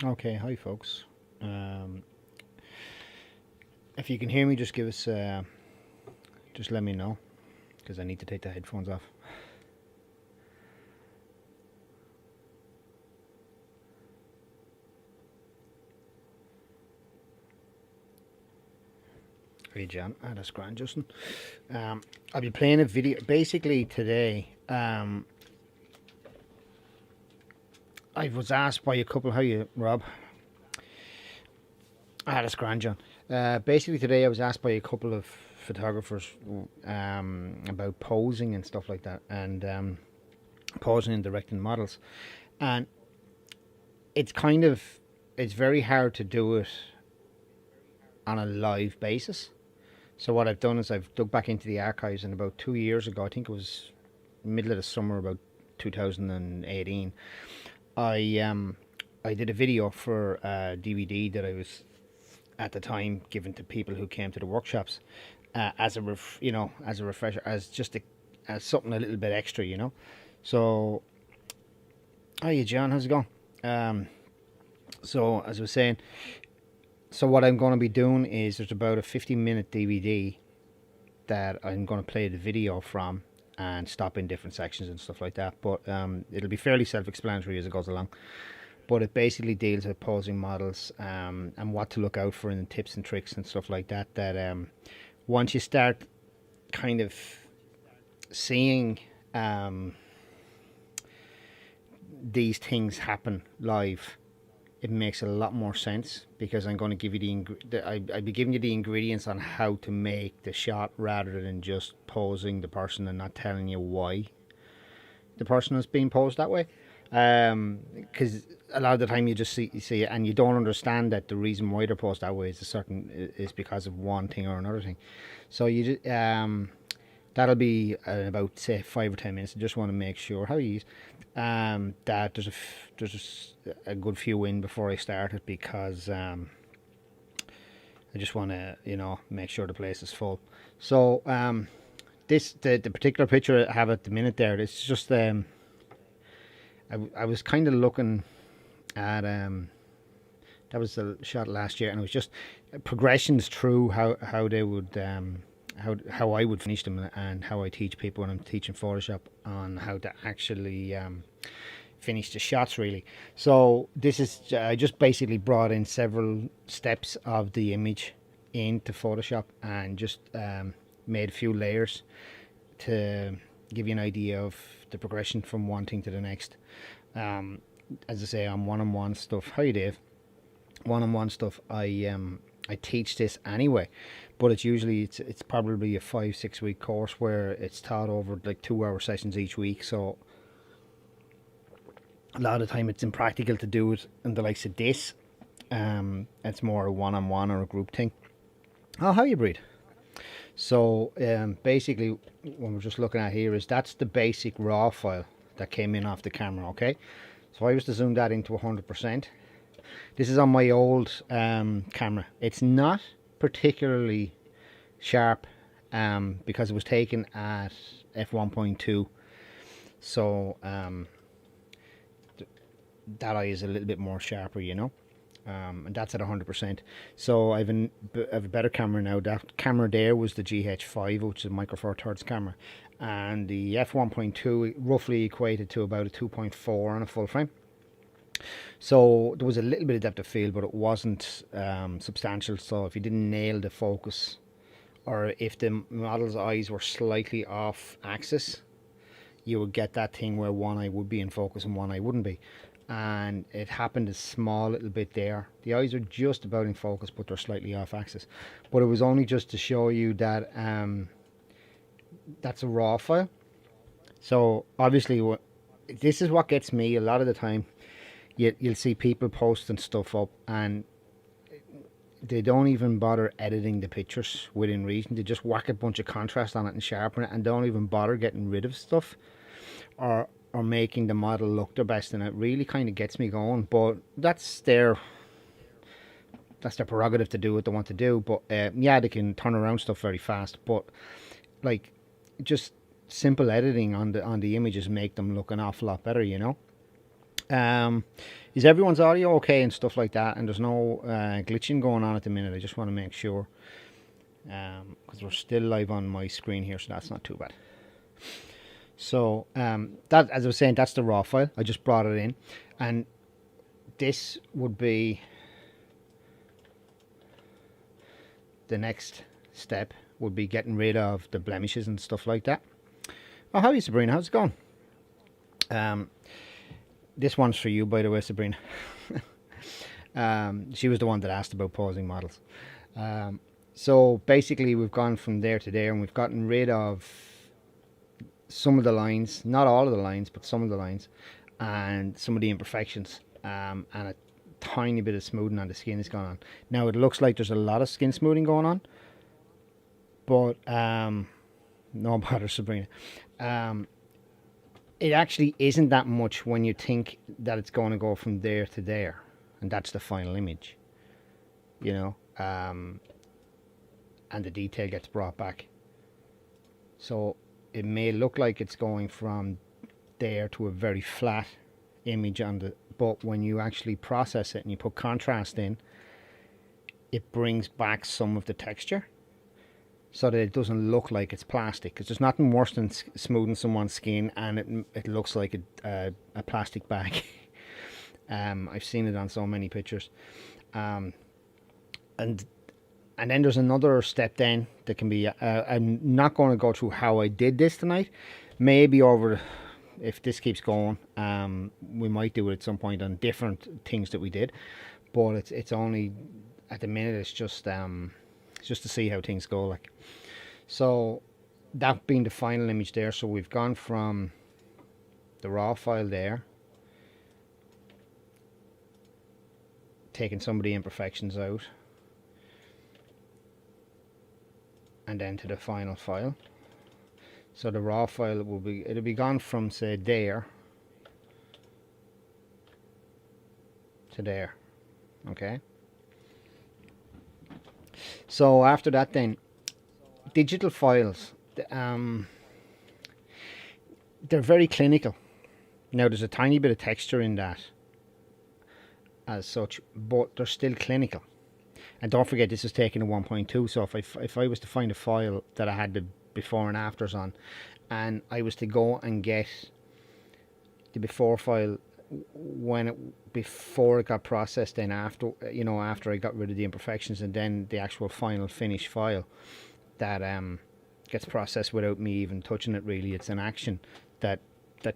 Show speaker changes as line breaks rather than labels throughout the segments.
Okay, hi folks. Um, if you can hear me, just just let me know because I need to take the headphones off. Hey John, that's grand, Justin. I'll be playing a video. Basically today, I was asked by a couple. How you, Rob? That's grand, John. Basically today, I was asked by a couple of photographers about posing and stuff like that, and posing and directing models, and it's kind of it's very hard to do it on a live basis. So what I've done is I've dug back into the archives, and about 2 years ago, I think it was middle of the summer, about 2018, I I did a video for a DVD that I was at the time giving to people who came to the workshops as as a refresher, as something a little bit extra, you know. So, hi, John, how's it going? Um, so as I was saying, so what I'm going to be doing is there's about a 50-minute DVD that I'm going to play the video from and stop in different sections and stuff like that. But it'll be fairly self-explanatory as it goes along. But it basically deals with posing models and what to look out for and tips and tricks and stuff like that. That once you start kind of seeing these things happen live, it makes a lot more sense because I'm going to give you I'll be giving you the ingredients on how to make the shot rather than just posing the person and not telling you why the person is being posed that way. Because a lot of the time you see it and you don't understand that the reason why they're posed that way is because of one thing or another thing. So that'll be about say 5 or 10 minutes. I just want to make sure how you use that there's a good few in before I start it because I just want to make sure the place is full. So the particular picture I have at the minute there, it's just I was kind of looking at that was the shot last year, and it was just progressions through how they would how I would finish them and how I teach people when I'm teaching Photoshop on how to actually finish the shots really. So this is I just basically brought in several steps of the image into Photoshop and just made a few layers to give you an idea of the progression from one thing to the next. Um, as I say, on one-on-one stuff. Hi, Dave. One-on-one stuff. I teach this anyway, but it's probably a 5 6 week course where it's taught over like 2 hour sessions each week. So a lot of the time it's impractical to do it in the likes of this. It's more a one-on-one or a group thing. Oh, how you breed? So basically, what we're just looking at here is that's the basic raw file that came in off the camera. Okay, so I was to zoom that into 100%. This is on my old camera. It's not particularly sharp because it was taken at f1.2. So that eye is a little bit more sharper, you know. And that's at 100%. So I have a better camera now. That camera there was the GH5, which is a Micro Four Thirds camera, and the f1.2 roughly equated to about a 2.4 on a full frame. So there was a little bit of depth of field, but it wasn't substantial. So if you didn't nail the focus, or if the model's eyes were slightly off axis, you would get that thing where one eye would be in focus and one eye wouldn't be. And it happened a small little bit there. The eyes are just about in focus, but they're slightly off axis. But it was only just to show you that that's a raw file. So obviously, this is what gets me a lot of the time. You'll see people posting stuff up and they don't even bother editing the pictures within reason. They just whack a bunch of contrast on it and sharpen it and don't even bother getting rid of stuff or making the model look their best, and it really kind of gets me going. But that's their prerogative to do what they want to do. But yeah, they can turn around stuff very fast. But like, just simple editing on the images make them look an awful lot better, you know. Is everyone's audio okay and stuff like that? And there's no glitching going on at the minute. I just want to make sure, because we're still live on my screen here, so that's not too bad. So that, as I was saying, that's the raw file. I just brought it in, and this would be the next step. Would be getting rid of the blemishes and stuff like that. Oh, how are you, Sabrina? How's it going? This one's for you, by the way, Sabrina. She was the one that asked about pausing models. So basically, we've gone from there to there, and we've gotten rid of some of the lines, not all of the lines, but some of the lines, and some of the imperfections, and a tiny bit of smoothing on the skin is going on. Now, it looks like there's a lot of skin smoothing going on, but no bother, Sabrina. It actually isn't that much when you think that it's going to go from there to there, and that's the final image, you know, and the detail gets brought back. So it may look like it's going from there to a very flat image on the, but when you actually process it and you put contrast in, it brings back some of the texture, so that it doesn't look like it's plastic. Because there's nothing worse than smoothing someone's skin and it looks like a plastic bag. I've seen it on so many pictures. And then there's another step then that can be, I'm not going to go through how I did this tonight. Maybe over, if this keeps going, we might do it at some point on different things that we did. But it's only, at the minute, it's just to see how things go, like. So that being the final image there, so we've gone from the raw file there, taking some of the imperfections out, and then to the final file. So the raw file will be, it'll be gone from, say, there to there. Okay. So after that, then, digital files, they're very clinical. Now, there's a tiny bit of texture in that as such, but they're still clinical. And don't forget, this is taken at 1.2, so if I was to find a file that I had the before and afters on, and I was to go and get the before file before it got processed, then after, you know, after I got rid of the imperfections, and then the actual final finished file that gets processed without me even touching it, really. It's an action that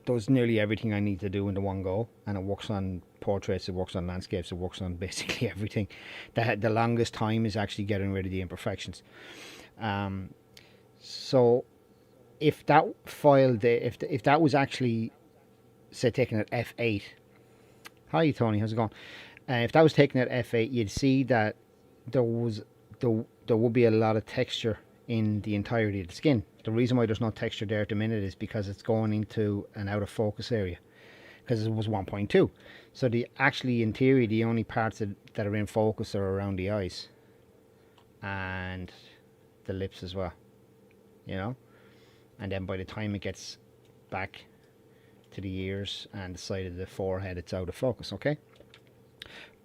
does nearly everything I need to do in the one go, and it works on portraits, it works on landscapes, it works on basically everything. The longest time is actually getting rid of the imperfections. So if that file, if that was actually, say, taken at F8, hi Tony, how's it going? If that was taken at F8, you'd see that there would be a lot of texture in the entirety of the skin. The reason why there's no texture there at the minute is because it's going into an out of focus area, because it was 1.2. So actually in theory, the only parts that are in focus are around the eyes and the lips as well, you know. And then by the time it gets back to the ears and the side of the forehead, it's out of focus. Okay.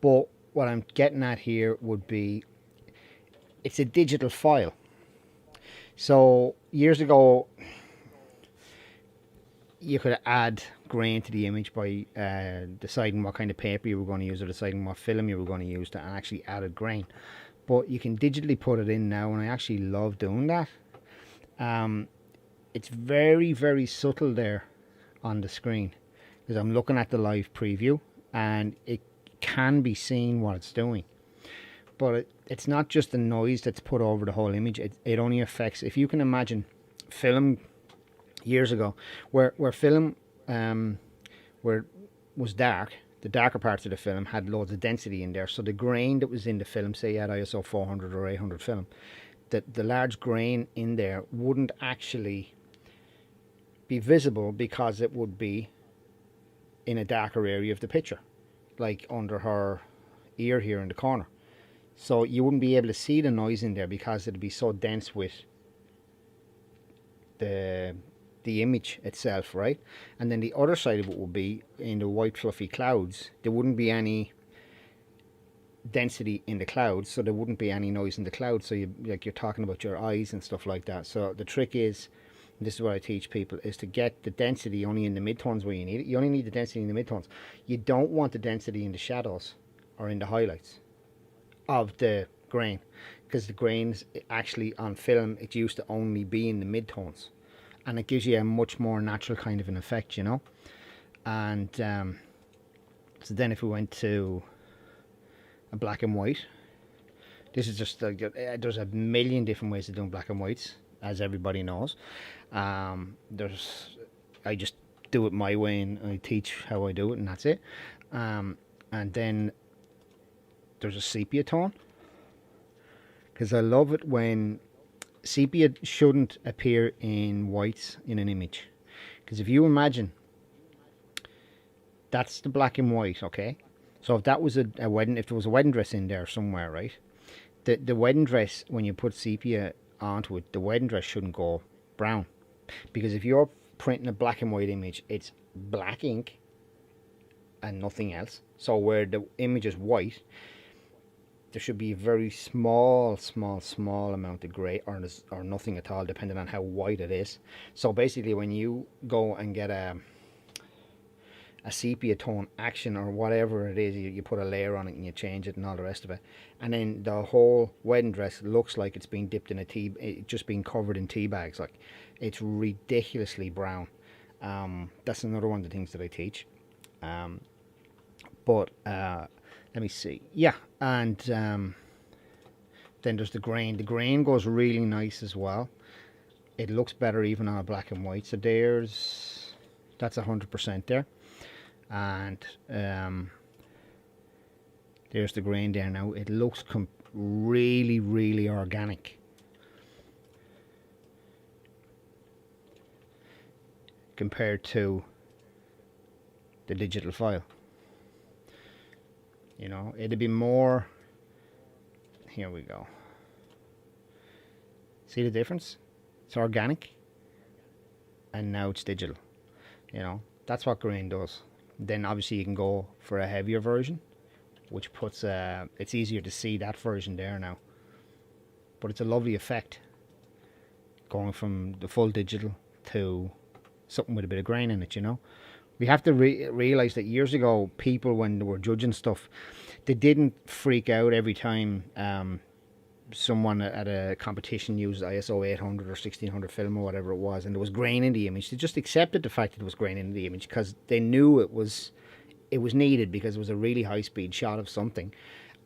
But what I'm getting at here would be, it's a digital file. So years ago, you could add grain to the image by deciding what kind of paper you were going to use, or deciding what film you were going to use, and actually added grain. But you can digitally put it in now, and I actually love doing that. It's very, very subtle there on the screen, because I'm looking at the live preview and it can be seen what it's doing. But it's not just the noise that's put over the whole image. It only affects, if you can imagine film years ago, where film where it was dark, the darker parts of the film had loads of density in there. So the grain that was in the film, say you had ISO 400 or 800 film, the large grain in there wouldn't actually be visible, because it would be in a darker area of the picture, like under her ear here in the corner. So you wouldn't be able to see the noise in there, because it'd be so dense with the the image itself, right? And then the other side of it would be in the white fluffy clouds. There wouldn't be any density in the clouds, so there wouldn't be any noise in the clouds. So you're talking about your eyes and stuff like that. So the trick is, this is what I teach people, is to get the density only in the midtones where you need it. You only need the density in the midtones. You don't want the density in the shadows or in the highlights of the grain, because the grains actually on film, it used to only be in the midtones, and it gives you a much more natural kind of an effect, you know. And so then if we went to a black and white, this is just there's a million different ways of doing black and whites, as everybody knows. I just do it my way, and I teach how I do it, and that's it. And then there's a sepia tone, because I love it when sepia shouldn't appear in whites in an image. Because if you imagine, that's the black and white, okay? So if that was a wedding, if there was a wedding dress in there somewhere, right? The wedding dress, when you put sepia onto it, the wedding dress shouldn't go brown. Because if you're printing a black and white image, it's black ink and nothing else. So where the image is white, there should be a very small amount of grey, or nothing at all, depending on how white it is. So basically, when you go and get a sepia tone action or whatever it is, you put a layer on it and you change it and all the rest of it, and then the whole wedding dress looks like it's been dipped in just been covered in tea bags. Like, it's ridiculously brown. That's another one of the things that I teach. But let me see. Yeah, and then there's the grain. The grain goes really nice as well. It looks better even on a black and white. So that's 100% there. And there's the grain there now. It looks really organic compared to the digital file. You know, it'd be more. Here we go. See the difference? It's organic, and now it's digital. You know, that's what grain does. Then obviously you can go for a heavier version, which puts it's easier to see that version there now. But it's a lovely effect, going from the full digital to something with a bit of grain in it, you know. We have to realize that years ago, people, when they were judging stuff, they didn't freak out every time someone at a competition used ISO 800 or 1600 film or whatever it was, and there was grain in the image. They just accepted the fact that there was grain in the image, because they knew it was needed, because it was a really high speed shot of something,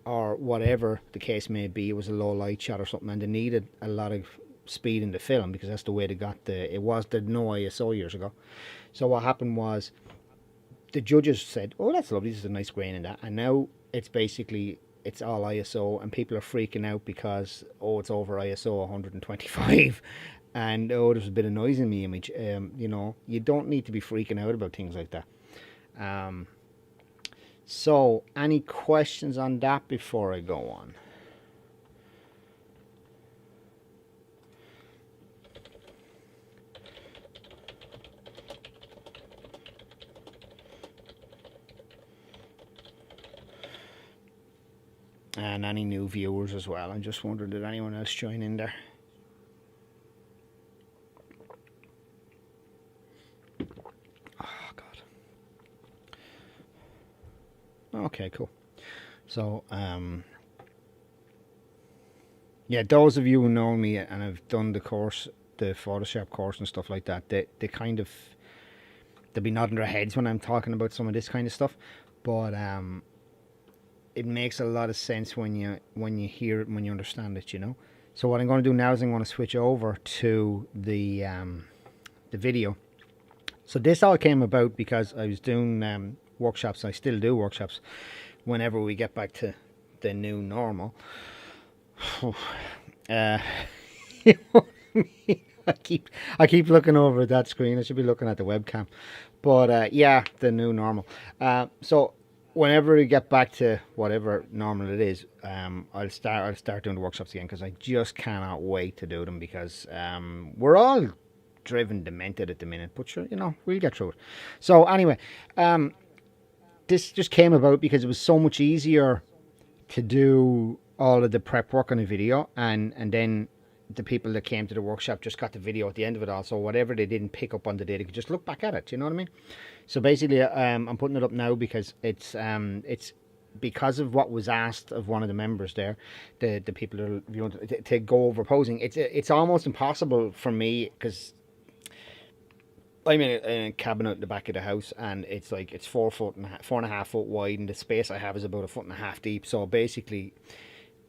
or whatever the case may be. It was a low light shot or something, and they needed a lot of speed in the film, because that's the way they got it was the no ISO years ago. So what happened was, the judges said, oh, that's lovely, there's a nice grain in that, and now it's basically, it's all ISO, and people are freaking out because, oh, it's over ISO 125, and oh, there's a bit of noise in the image. You know, you don't need to be freaking out about things like that. So any questions on that before I go on? And any new viewers as well. I'm just wondering, did anyone else join in there? Oh, God. Okay, cool. So, yeah, those of you who know me and have done the course, the Photoshop course and stuff like that, they kind of, they'll be nodding their heads when I'm talking about some of this kind of stuff. But, it makes a lot of sense when you hear it and when you understand it, you know. So what I'm going to do now is I'm going to switch over to the video. So this all came about because I was doing workshops. I still do workshops whenever we get back to the new normal. I keep looking over at that screen. I should be looking at the webcam, but yeah, the new normal. So whenever we get back to whatever normal it is, I'll start doing the workshops again, because I just cannot wait to do them, because we're all driven demented at the minute, but sure, you know, we'll get through it. So anyway, this just came about because it was so much easier to do all of the prep work on a video, and then the people that came to the workshop just got the video at the end of it all. So whatever they didn't pick up on the day, they could just look back at it. You know what I mean? So basically, I'm putting it up now because it's because of what was asked of one of the members there, the people that are viewing, to go over posing. It's almost impossible for me because I'm in a cabinet at the back of the house, and it's like it's 4.5 foot wide, and the space I have is about 1.5 foot deep. So basically,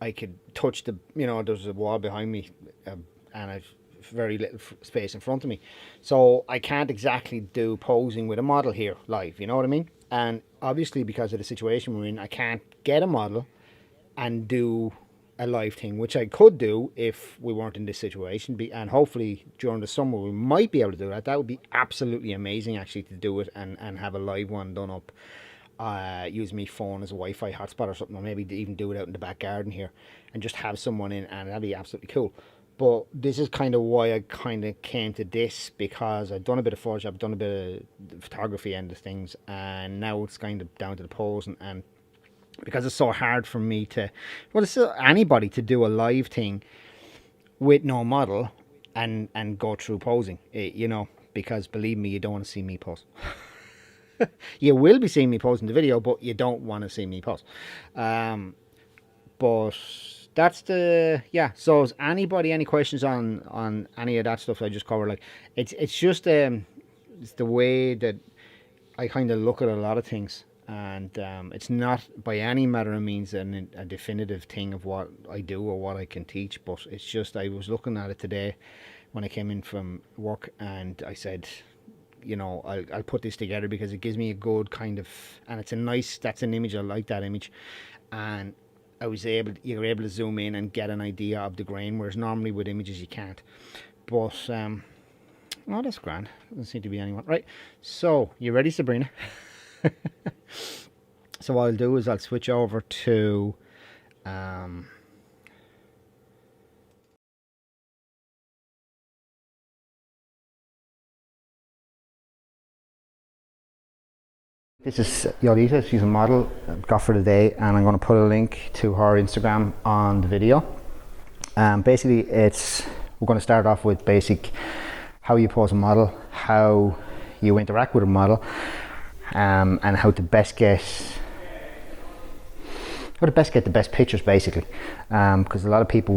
I could touch the, you know, there's a wall behind me, and I've very little space in front of me, so I can't exactly do posing with a model here live. You know what I mean? And obviously, because of the situation we're in, I can't get a model and do a live thing, which I could do if we weren't in this situation. And hopefully during the summer we might be able to do that. That would be absolutely amazing, actually, to do it and have a live one done up. Use my phone as a Wi-Fi hotspot or something, or maybe even do it out in the back garden here and just have someone in, and that'd be absolutely cool. But this is kind of why I kind of came to this, because I've done a bit of Photoshop, I've done a bit of photography end of things, and now it's kind of down to the posing. And because it's so hard for me to, well, it's anybody to do a live thing with no model and go through posing, you know, because believe me, you don't want to see me pose. You will be seeing me pose in the video, but you don't want to see me pose. But that's the, yeah. So is anybody any questions on any of that stuff I just covered? Like, it's just it's the way that I kind of look at a lot of things, and it's not by any matter of means a definitive thing of what I do or what I can teach, but it's just, I was looking at it today when I came in from work, and I said, you know, I'll put this together because it gives me a good kind of, and it's a nice, that's an image, I like that image. And you're able to zoom in and get an idea of the grain, whereas normally with images you can't. But oh, that's grand. Doesn't seem to be anyone. Right, so you ready, Sabrina? So what I'll do is I'll switch over to this is Yolita. She's a model I've got for today, and I'm going to put a link to her Instagram on the video. Basically, we're going to start off with basic how you pose a model, how you interact with a model, and how to best get the best pictures, basically, because a lot of people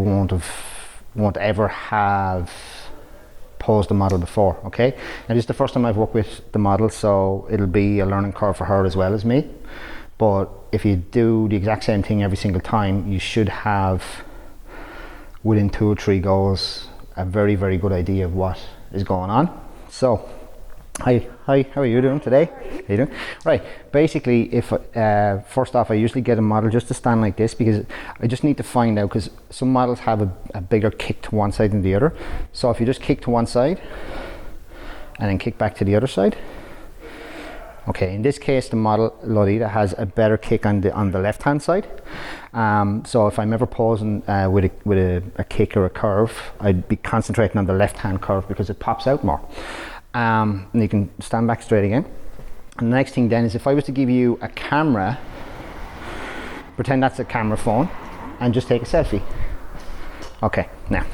won't ever have posed the model before. Okay, and this is the first time I've worked with the model, so it'll be a learning curve for her as well as me. But if you do the exact same thing every single time, you should have, within 2 or 3 goes, a very, very good idea of what is going on. So hi, how are you doing today? How you doing? Right, basically, if first off, I usually get a model just to stand like this, because I just need to find out, because some models have a bigger kick to one side than the other. So if you just kick to one side and then kick back to the other side. Okay, in this case, the model Lolita has a better kick on the left hand side. So if I'm ever posing with a kick or a curve, I'd be concentrating on the left hand curve because it pops out more. And you can stand back straight again. And the next thing then is, if I was to give you a camera, pretend that's a camera phone, and just take a selfie. Okay, now,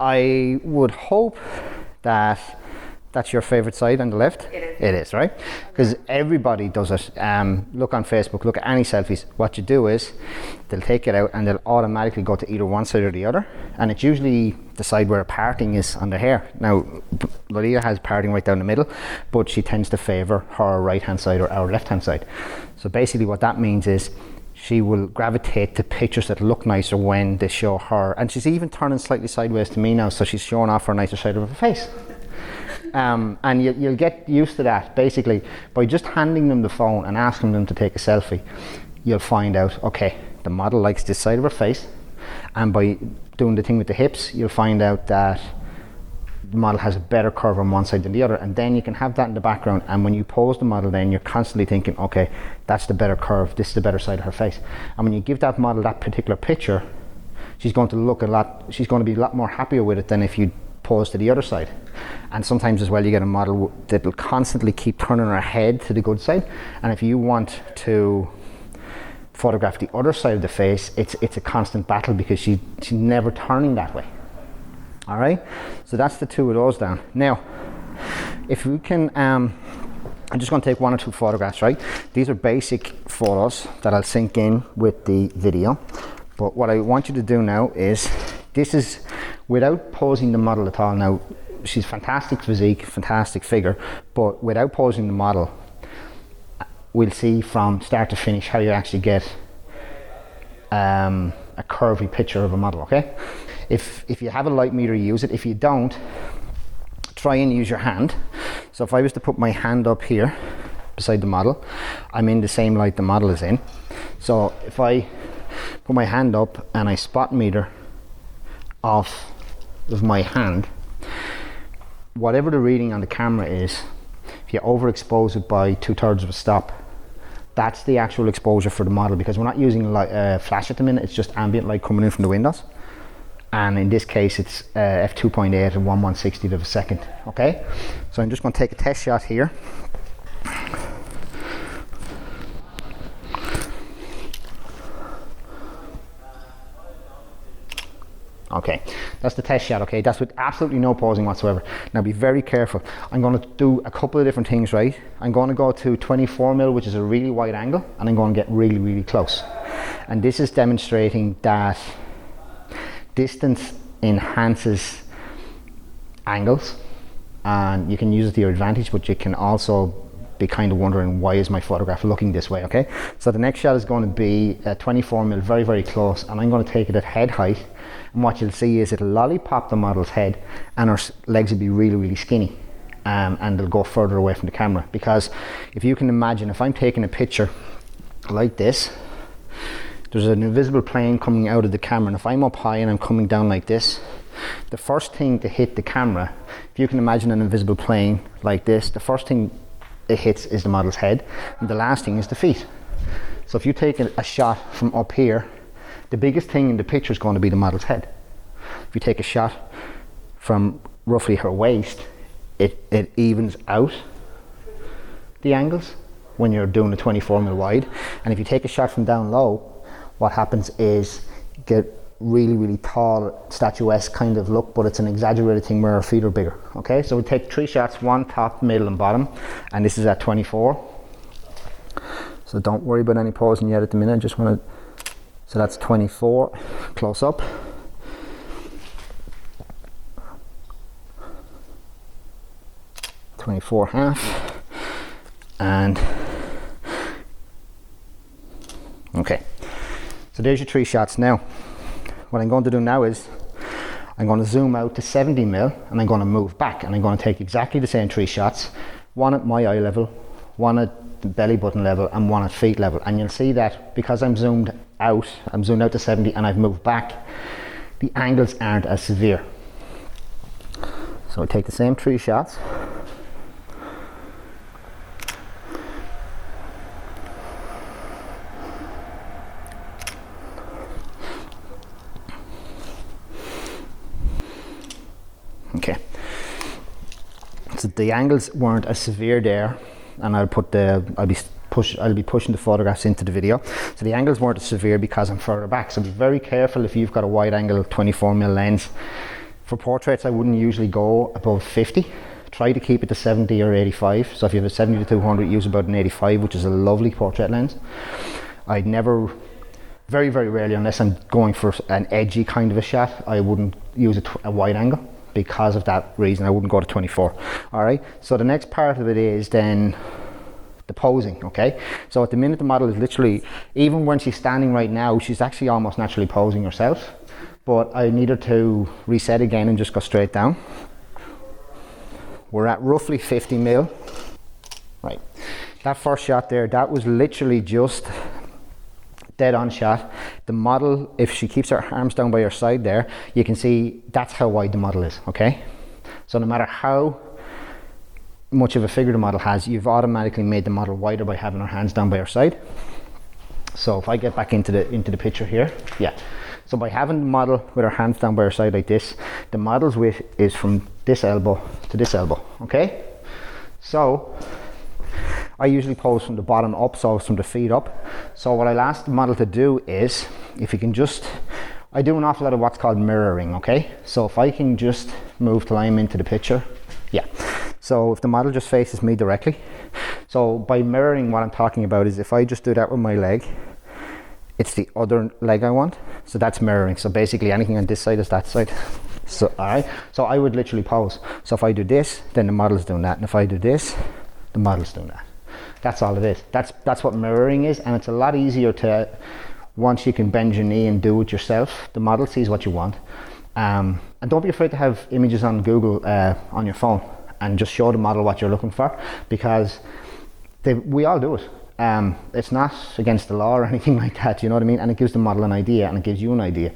I would hope that that's your favorite side on the left. It is, right? Because everybody does it. Look on Facebook, look at any selfies. What you do is they'll take it out and they'll automatically go to either one side or the other, and it's usually the side where a parting is on the hair. Now Lolita has parting right down the middle, but she tends to favor her right hand side or our left hand side. So basically what that means is she will gravitate to pictures that look nicer when they show her, and she's even turning slightly sideways to me now, so she's showing off her nicer side of her face. And you'll get used to that. Basically, by just handing them the phone and asking them to take a selfie, you'll find out, okay, the model likes this side of her face, and by doing the thing with the hips, you'll find out that the model has a better curve on one side than the other, and then you can have that in the background, and when you pose the model, then you're constantly thinking, okay, that's the better curve, this is the better side of her face. And when you give that model that particular picture, she's going to be a lot more happier with it than if you pose to the other side. And sometimes as well you get a model that will constantly keep turning her head to the good side, and if you want to photograph the other side of the face, it's a constant battle because she's never turning that way. All right, so that's the two of those down. Now if we can I'm just going to take one or two photographs, right? These are basic photos that I'll sync in with the video, but what I want you to do now is, this is without posing the model at all. Now she's fantastic physique, fantastic figure, but without posing the model, we'll see from start to finish how you actually get a curvy picture of a model, okay? If you have a light meter, use it. If you don't, try and use your hand. So if I was to put my hand up here beside the model, I'm in the same light the model is in. So if I put my hand up and I spot meter off of my hand, whatever the reading on the camera is, if you overexpose it by 2/3 of a stop, that's the actual exposure for the model, because we're not using flash at the minute, it's just ambient light coming in from the windows. And in this case it's f2.8 at 1/160th of a second. Okay, so I'm just going to take a test shot here. Okay, that's the test shot. Okay, that's with absolutely no posing whatsoever. Now be very careful. I'm going to do a couple of different things, right? I'm going to go to 24mm, which is a really wide angle, and I'm going to get really, really close. And this is demonstrating that distance enhances angles, and you can use it to your advantage, but you can also be kind of wondering, why is my photograph looking this way? Okay, so the next shot is going to be 24mm, very, very close, and I'm going to take it at head height, and what you'll see is it'll lollipop the model's head and her legs will be really, really skinny, and they'll go further away from the camera. Because if you can imagine, if I'm taking a picture like this, there's an invisible plane coming out of the camera, and if I'm up high and I'm coming down like this, the first thing to hit the camera, if you can imagine an invisible plane like this, the first thing it hits is the model's head, and the last thing is the feet. So if you take a shot from up here, the biggest thing in the picture is going to be the model's head. If you take a shot from roughly her waist, it evens out the angles when you're doing a 24mm wide. And if you take a shot from down low, what happens is you get really, really tall, statuesque kind of look, but it's an exaggerated thing where our feet are bigger. Okay, so we take 3 shots, one top, middle and bottom, and this is at 24. So don't worry about any posing yet at the minute, just want to, so that's 24 close up. .24 and okay, so there's your 3 shots. Now what I'm going to do now is I'm going to zoom out to 70mm, and I'm going to move back, and I'm going to take exactly the same 3 shots, one at my eye level, one at the belly button level, and one at feet level. And you'll see that because I'm zoomed out to 70 and I've moved back, the angles aren't as severe. So I take the same 3 shots. Okay, so the angles weren't as severe there, and I'll be pushing the photographs into the video. So the angles weren't as severe because I'm further back. So be very careful if you've got a wide angle 24mm lens. For portraits, I wouldn't usually go above 50. Try to keep it to 70 or 85. So if you have a 70 to 200, use about an 85, which is a lovely portrait lens. I'd never, very, very rarely, unless I'm going for an edgy kind of a shot, I wouldn't use a wide angle. Because of that reason, I wouldn't go to 24. All right, so the next part of it is then the posing. Okay, so at the minute the model is literally, even when she's standing right now, she's actually almost naturally posing herself, but I need her to reset again and just go straight down. We're at roughly 50mm. Right, that first shot there, that was literally just dead on shot. The model, if she keeps her arms down by her side there, you can see that's how wide the model is. Okay, so no matter how much of a figure the model has, you've automatically made the model wider by having her hands down by her side. So if I get back into the picture here, yeah, So by having the model with her hands down by her side like this, the model's width is from this elbow to this elbow, okay? So I usually pose from the bottom up, so it's from the feet up. So what I'll ask the model to do is, if you can just, I do an awful lot of what's called mirroring, okay? So if I can just move till I'm into the picture, yeah. So if the model just faces me directly, so by mirroring, what I'm talking about is if I just do that with my leg, it's the other leg I want. So that's mirroring. So basically anything on this side is that side. So, all right. So I would literally pose. So if I do this, then the model's doing that. And if I do this, the model's doing that. That's all it is. That's what mirroring is. And it's a lot easier to, once you can bend your knee and do it yourself, the model sees what you want. And don't be afraid to have images on Google on your phone and just show the model what you're looking for, because we all do it. It's not against the law or anything like that, you know what I mean? And it gives the model an idea, and it gives you an idea.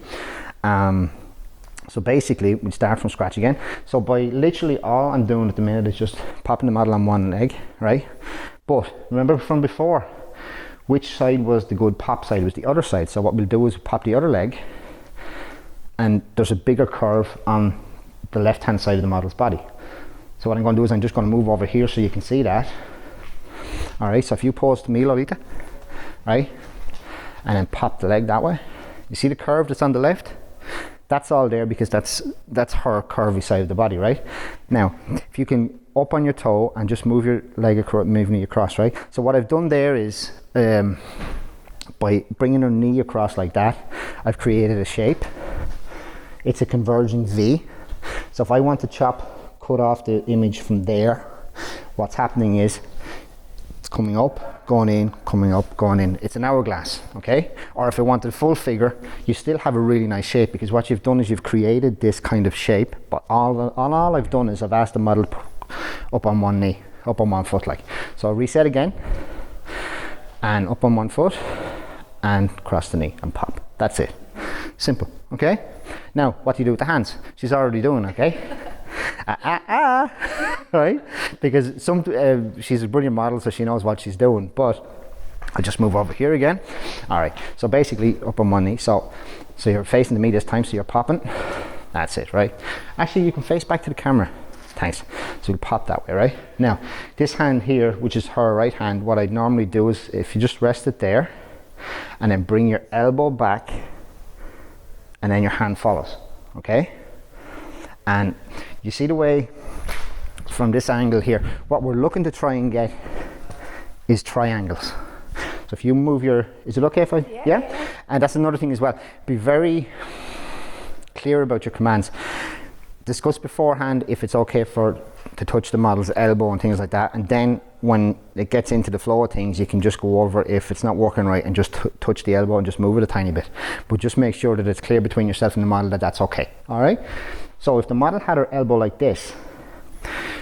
So basically, we start from scratch again. So by literally all I'm doing at the minute is just popping the model on one leg, right? But remember from before, which side was the good pop side? It was the other side. So what we'll do is pop the other leg, and there's a bigger curve on the left-hand side of the model's body. So what I'm going to do is I'm just going to move over here so you can see that. All right, so if you pose to me, Lolita, right, and then pop the leg that way, you see the curve that's on the left? That's all there because that's her curvy side of the body, right? Now, if you can up on your toe and just move your leg across, moving it across, right? So what I've done there is, by bringing her knee across like that, I've created a shape. It's a converging V. So if I want to cut off the image from there, what's happening is it's coming up, going in, coming up, going in. It's an hourglass, okay? Or if I wanted a full figure, you still have a really nice shape, because what you've done is you've created this kind of shape, but all I've done is I've asked the model up on one knee, up on one foot, like. So I'll reset again, and up on one foot, and cross the knee, and pop. That's it. Simple, okay? Now, what do you do with the hands? She's already doing, okay? Right? Because she's a brilliant model, so she knows what she's doing. But I'll just move over here again. All right. So basically, up on one knee. So you're facing to me this time. So you're popping. That's it, right? Actually, you can face back to the camera. Thanks. So you'll pop that way, right? Now, this hand here, which is her right hand, what I'd normally do is if you just rest it there, and then bring your elbow back, and then your hand follows. Okay? And you see the way from this angle here, what we're looking to try and get is triangles. So if you move is it okay if I, yeah? And that's another thing as well. Be very clear about your commands. Discuss beforehand if it's okay to touch the model's elbow and things like that. And then when it gets into the flow of things, you can just go over if it's not working right and just touch the elbow and just move it a tiny bit. But just make sure that it's clear between yourself and the model that that's okay. All right? So if the model had her elbow like this,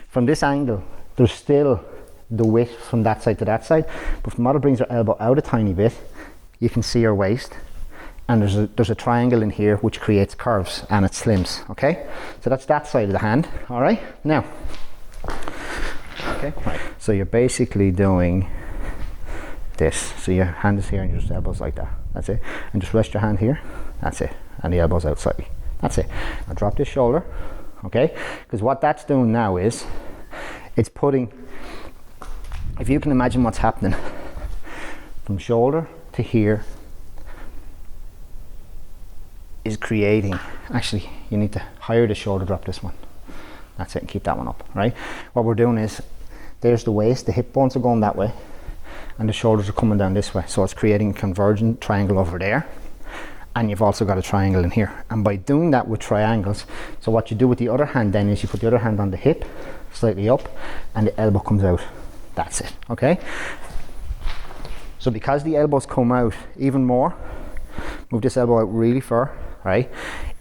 from this angle, there's still the width from that side to that side. But if the model brings her elbow out a tiny bit, you can see her waist. And there's a triangle in here which creates curves and it slims, okay? So that's that side of the hand, all right? Now, okay, right. So you're basically doing this. So your hand is here and your elbow's like that. That's it. And just rest your hand here. That's it. And the elbow's out slightly. That's it. Now drop this shoulder, okay? Because what that's doing now is, it's putting, if you can imagine what's happening, from shoulder to here, is creating, actually you need to higher the shoulder, drop this one. That's it, and keep that one up, right? What we're doing is, there's the waist, the hip bones are going that way, and the shoulders are coming down this way. So it's creating a convergent triangle over there. And you've also got a triangle in here. And by doing that with triangles, so what you do with the other hand then is you put the other hand on the hip, slightly up, and the elbow comes out. That's it, okay? So because the elbows come out even more, move this elbow out really far, right?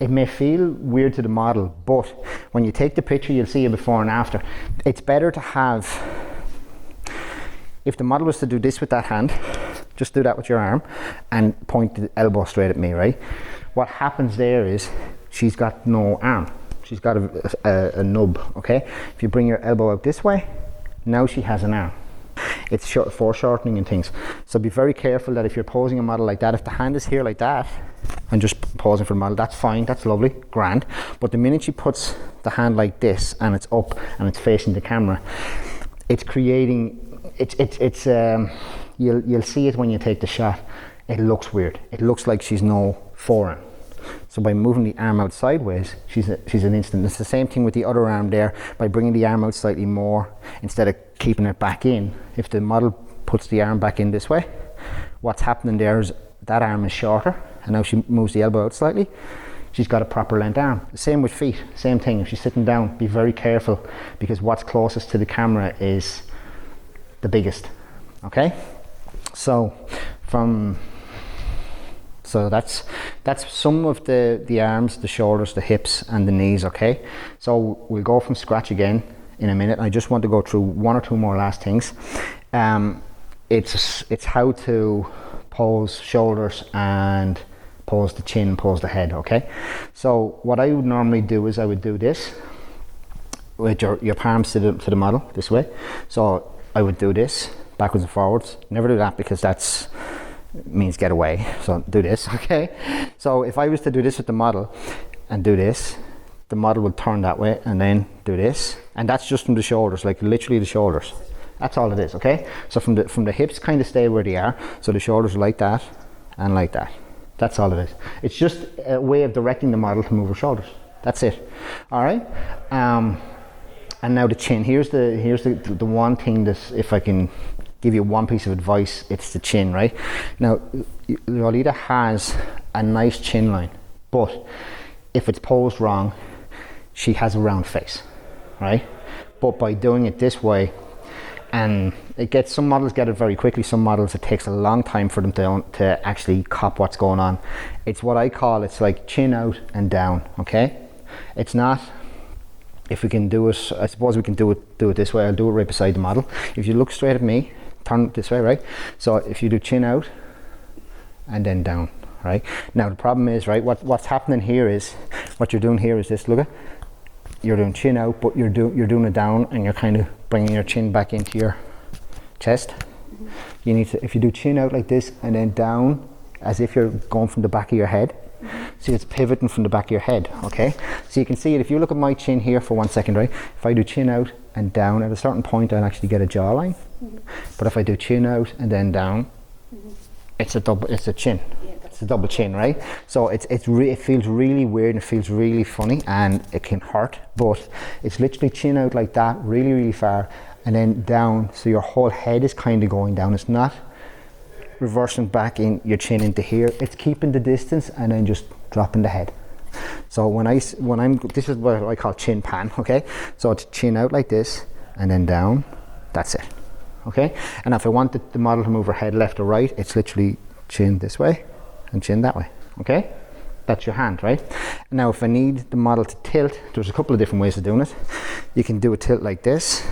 It may feel weird to the model, but when you take the picture, you'll see a before and after. It's better to have, if the model was to do this with that hand, just do that with your arm and point the elbow straight at me, right? What happens there is she's got no arm. She's got a nub, okay? If you bring your elbow out this way, now she has an arm. it's foreshortening and things. So be very careful that if you're posing a model like that, if the hand is here like that and just posing for the model, that's fine, that's lovely, grand. But the minute she puts the hand like this and it's up and it's facing the camera, it's creating, you'll see it when you take the shot. It looks weird. It looks like she's no forearm. So by moving the arm out sideways, she's an instant. It's the same thing with the other arm there. By bringing the arm out slightly more, instead of keeping it back in, if the model puts the arm back in this way, what's happening there is that arm is shorter, and now she moves the elbow out slightly, she's got a proper length arm. Same with feet, same thing. If she's sitting down, be very careful, because what's closest to the camera is the biggest, okay? So that's some of the arms, the shoulders, the hips and the knees, okay? So we'll go from scratch again in a minute. I just want to go through one or two more last things. It's how to pose shoulders and pose the chin, pose the head, okay? So what I would normally do is I would do this with your palms to the model this way. So I would do this backwards and forwards. Never do that, because that's means get away. So do this, okay? So if I was to do this with the model and do this, the model would turn that way and then do this, and that's just from the shoulders, like literally the shoulders. That's all it is, okay? So from the hips kind of stay where they are, so the shoulders are like that and like that. That's all it is. It's just a way of directing the model to move her shoulders. That's it. All right. And now the chin. Here's the one thing that, if I can give you one piece of advice, it's the chin, right? Now, Lolita has a nice chin line, but if it's posed wrong, she has a round face, right? But by doing it this way, and some models get it very quickly, some models it takes a long time for them to actually cop what's going on. It's what I call, it's like chin out and down, okay? It's not, if we can do it, I suppose we can do it this way. I'll do it right beside the model. If you look straight at me, turn it this way, right? So if you do chin out and then down, right? Now the problem is, right, what's happening here is, what you're doing here is this, look at, you're doing chin out, but you're doing it down, and you're kind of bringing your chin back into your chest. Mm-hmm. You need to, if you do chin out like this and then down, as if you're going from the back of your head, see, it's pivoting from the back of your head, okay? So you can see it, if you look at my chin here for 1 second, right? If I do chin out and down, at a certain point I'll actually get a jawline. Mm-hmm. But if I do chin out and then down, mm-hmm. it's a chin. Yeah, it's a double chin, right? So it feels really weird and it feels really funny, and it can hurt, but it's literally chin out like that, really, really far, and then down, so your whole head is kind of going down. It's not reversing back in your chin into here, it's keeping the distance and then just dropping the head. So when I'm this is what I call chin pan, okay? So it's chin out like this and then down, that's it, okay? And if I wanted the model to move her head left or right, it's literally chin this way and chin that way, okay? That's your hand, right? Now if I need the model to tilt, there's a couple of different ways of doing it. You can do a tilt like this,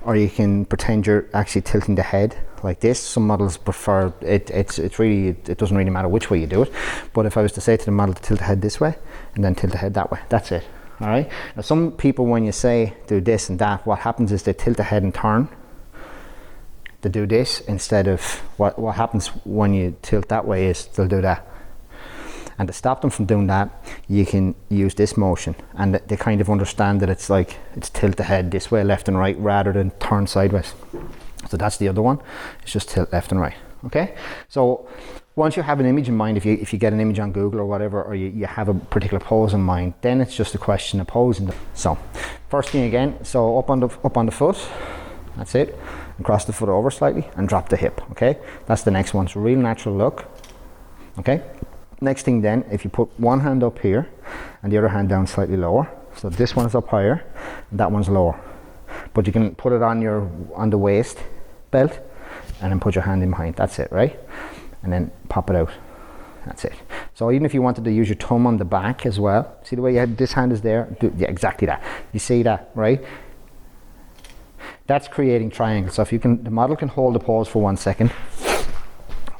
or you can pretend you're actually tilting the head like this. Some models prefer it. It doesn't really matter which way you do it. But if I was to say to the model to tilt the head this way and then tilt the head that way, that's it. All right. Now some people, when you say do this and that, what happens is they tilt the head and turn. They do this instead of what happens when you tilt that way is they'll do that. And to stop them from doing that, you can use this motion, and they kind of understand that it's like it's tilt the head this way, left and right, rather than turn sideways. So that's the other one. It's just tilt left and right. Okay. So once you have an image in mind, if you get an image on Google or whatever, or you have a particular pose in mind, then it's just a question of posing them. So first thing again, so up on the foot, that's it, and cross the foot over slightly and drop the hip. Okay. That's the next one. It's a real natural look. Okay. Next thing then, if you put one hand up here and the other hand down slightly lower, so this one's up higher and that one's lower, but you can put it on the waist belt and then put your hand in behind. That's it, right? And then pop it out. That's it. So even if you wanted to use your thumb on the back as well, see the way you had this hand is there? Yeah, exactly that. You see that, right? That's creating triangles. So if the model can hold the pose for 1 second.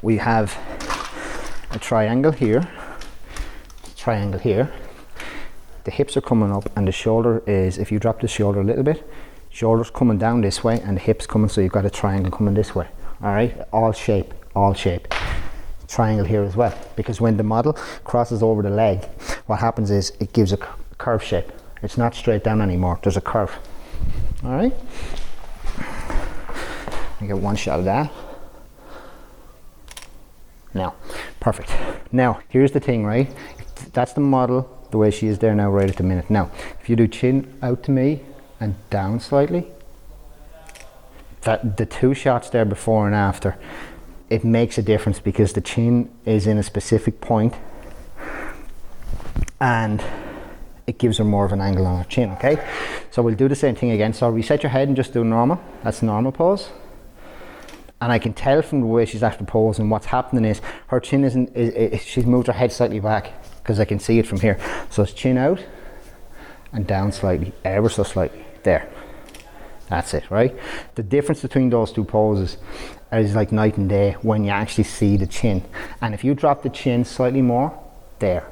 We have a triangle here, the hips are coming up, and the shoulder is, if you drop the shoulder a little bit, Shoulders coming down this way and the hips coming, so you've got a triangle coming this way. All right, all shape. Triangle here as well, because when the model crosses over the leg, what happens is it gives a curve shape. It's not straight down anymore, there's a curve. All right, I get one shot of that. Now, perfect. Now, here's the thing, right? That's the model, the way she is there now, right at the minute. Now, if you do chin out to me and down slightly, that the two shots there before and after, it makes a difference because the chin is in a specific point and it gives her more of an angle on her chin, okay? So we'll do the same thing again. So reset your head and just do normal. That's normal pose. And I can tell from the way she's after posing, what's happening is her chin she's moved her head slightly back because I can see it from here. So it's chin out and down slightly, ever so slightly, there. That's it, right? The difference between those two poses is like night and day when you actually see the chin. And if you drop the chin slightly more, there.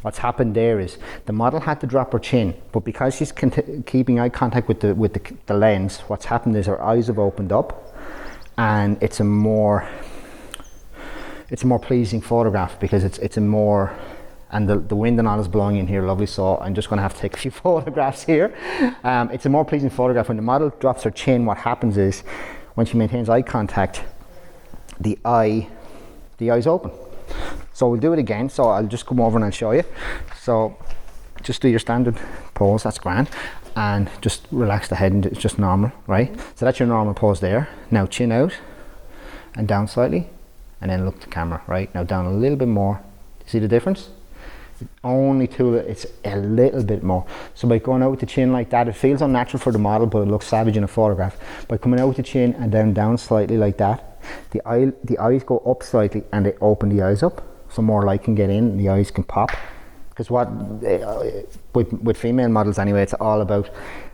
What's happened there is the model had to drop her chin, but because she's keeping eye contact with the lens, what's happened is her eyes have opened up. And it's a more pleasing photograph because it's a more, and the wind and all is blowing in here, lovely. So I'm just going to have to take a few photographs here. It's a more pleasing photograph. When the model drops her chin, what happens is when she maintains eye contact, the eye's open. So we'll do it again. So I'll just come over and I'll show you. So just do your standard pose, that's grand. And just relax the head and it's just normal, right? So that's your normal pose there. Now chin out and down slightly and then look at the camera, right? Now down a little bit more. See the difference? Only it's a little bit more. So by going out with the chin like that, it feels unnatural for the model, but it looks savage in a photograph. By coming out with the chin and then down slightly like that, the eyes go up slightly and they open the eyes up so more light can get in and the eyes can pop. Because with female models anyway, it's all about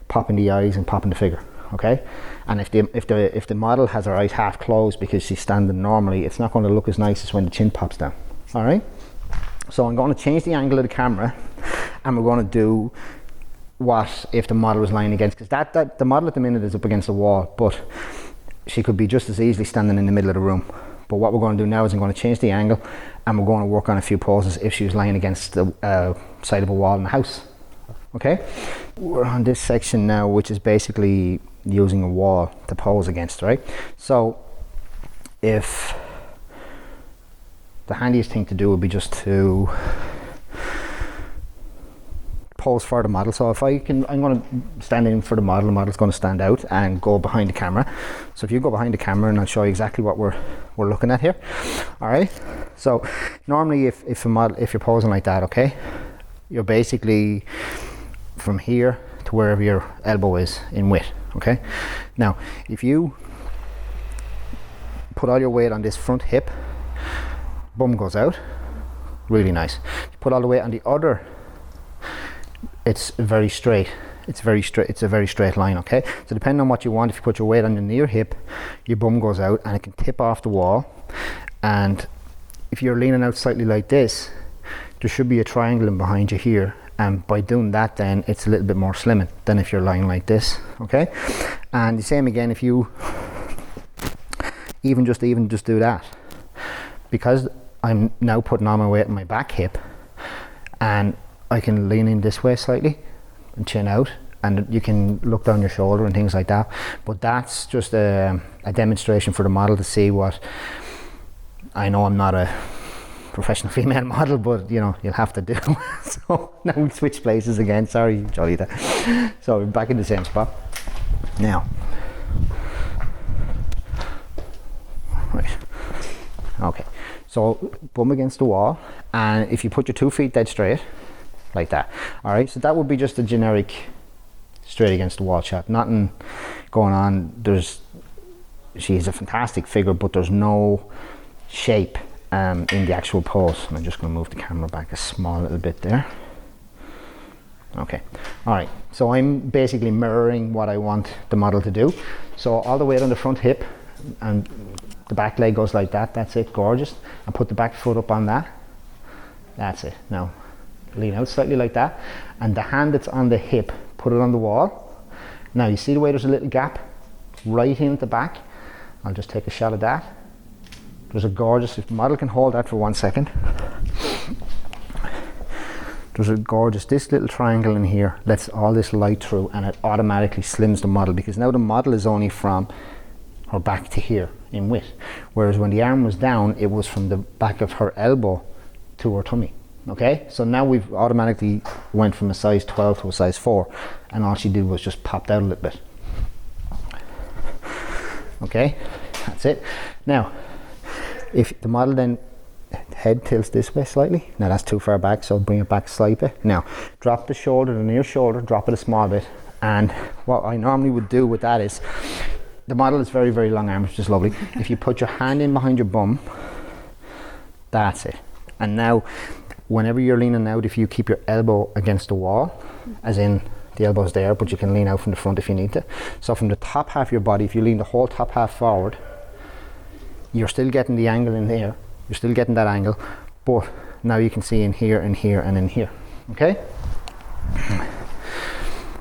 popping the eyes and popping the figure, okay? And if the model has her eyes half closed because she's standing normally, it's not going to look as nice as when the chin pops down. All right. So I'm going to change the angle of the camera, and we're going to do what if the model was lying against, because that the model at the minute is up against the wall, but she could be just as easily standing in the middle of the room. But what we're going to do now is I'm going to change the angle and we're going to work on a few poses if she was lying against the side of a wall in the house. Okay, we're on this section now, which is basically using a wall to pose against, right? So if the handiest thing to do would be just to pose for the model. So if I'm going to stand in for the model's going to stand out and go behind the camera. So if you go behind the camera, and I'll show you exactly what we're looking at here. All right. So normally if you're posing like that, okay, you're basically from here to wherever your elbow is in width. Okay. Now if you put all your weight on this front hip, bum goes out, really nice. You put all the weight on the other, it's very straight. It's a very straight line, okay? So depending on what you want, if you put your weight on your near hip, your bum goes out and it can tip off the wall. And if you're leaning out slightly like this, there should be a triangle in behind you here. And by doing that, then it's a little bit more slimming than if you're lying like this, okay? And the same again, if you even just do that, because I'm now putting all my weight on my back hip, and I can lean in this way slightly and chin out, and you can look down your shoulder and things like that. But that's just a demonstration for the model to see what, I know I'm not a professional female model, but you know, you'll have to do. So now we'll switch places again. Sorry, Jolita. So we're back in the same spot. Now, right. Okay. So bum against the wall, and if you put your 2 feet dead straight, like that. All right. So that would be just a generic straight against the wall shot. Nothing going on. She's a fantastic figure, but there's no shape in the actual pose. And I'm just going to move the camera back a small little bit there. Okay. All right. So I'm basically mirroring what I want the model to do. So all the weight on the front hip, and the back leg goes like that. That's it. Gorgeous. And put the back foot up on that. That's it. Now lean out slightly like that, and the hand that's on the hip, put it on the wall Now you see the way there's a little gap right in at the back? I'll just take a shot of that. There's a gorgeous, if the model can hold that for 1 second. There's a gorgeous, this little triangle in here lets all this light through, and it automatically slims the model, because now the model is only from her back to here in width. Whereas when the arm was down, it was from the back of her elbow to her tummy. Okay, so now we've automatically went from a size 12 to a size 4, and all she did was just popped out a little bit. Okay, that's it. Now, if the model then head tilts this way slightly, now that's too far back, so bring it back slightly. Now, drop the shoulder, the near shoulder, drop it a small bit, and what I normally would do with that is, the model is very, very long arm, which is lovely. If you put your hand in behind your bum, that's it. And now, whenever you're leaning out, if you keep your elbow against the wall, as in the elbow's there, but you can lean out from the front if you need to. So from the top half of your body, if you lean the whole top half forward, you're still getting the angle in there. You're still getting that angle, but now you can see in here, and here, and in here. Okay?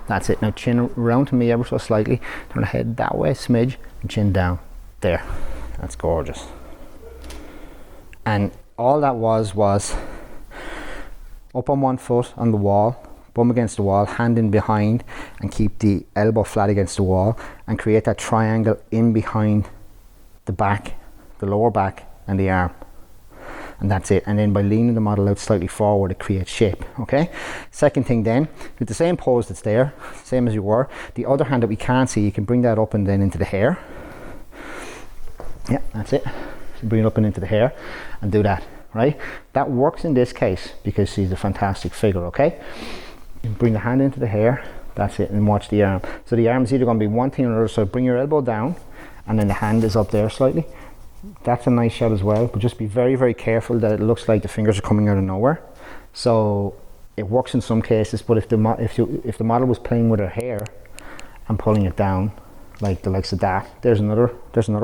That's it. Now chin around to me ever so slightly. Turn the head that way, smidge, and chin down. There. That's gorgeous. And all that was up on one foot on the wall, bum against the wall, hand in behind, and keep the elbow flat against the wall, and create that triangle in behind the back, the lower back, and the arm. And that's it. And then by leaning the model out slightly forward, it creates shape. Okay, second thing then, with the same pose that's there, same as you were, the other hand that we can't see, you can bring that up and then into the hair. Yeah, that's it. So bring it up and into the hair and do that. Right, that works in this case because she's a fantastic figure. Okay, you bring the hand into the hair, that's it, and watch the arm. So the arm is either going to be one thing or another, so bring your elbow down and then the hand is up there slightly. That's a nice shot as well, but just be very, very careful that it looks like the fingers are coming out of nowhere. So it works in some cases, but if the model was playing with her hair and pulling it down like the likes of that, there's another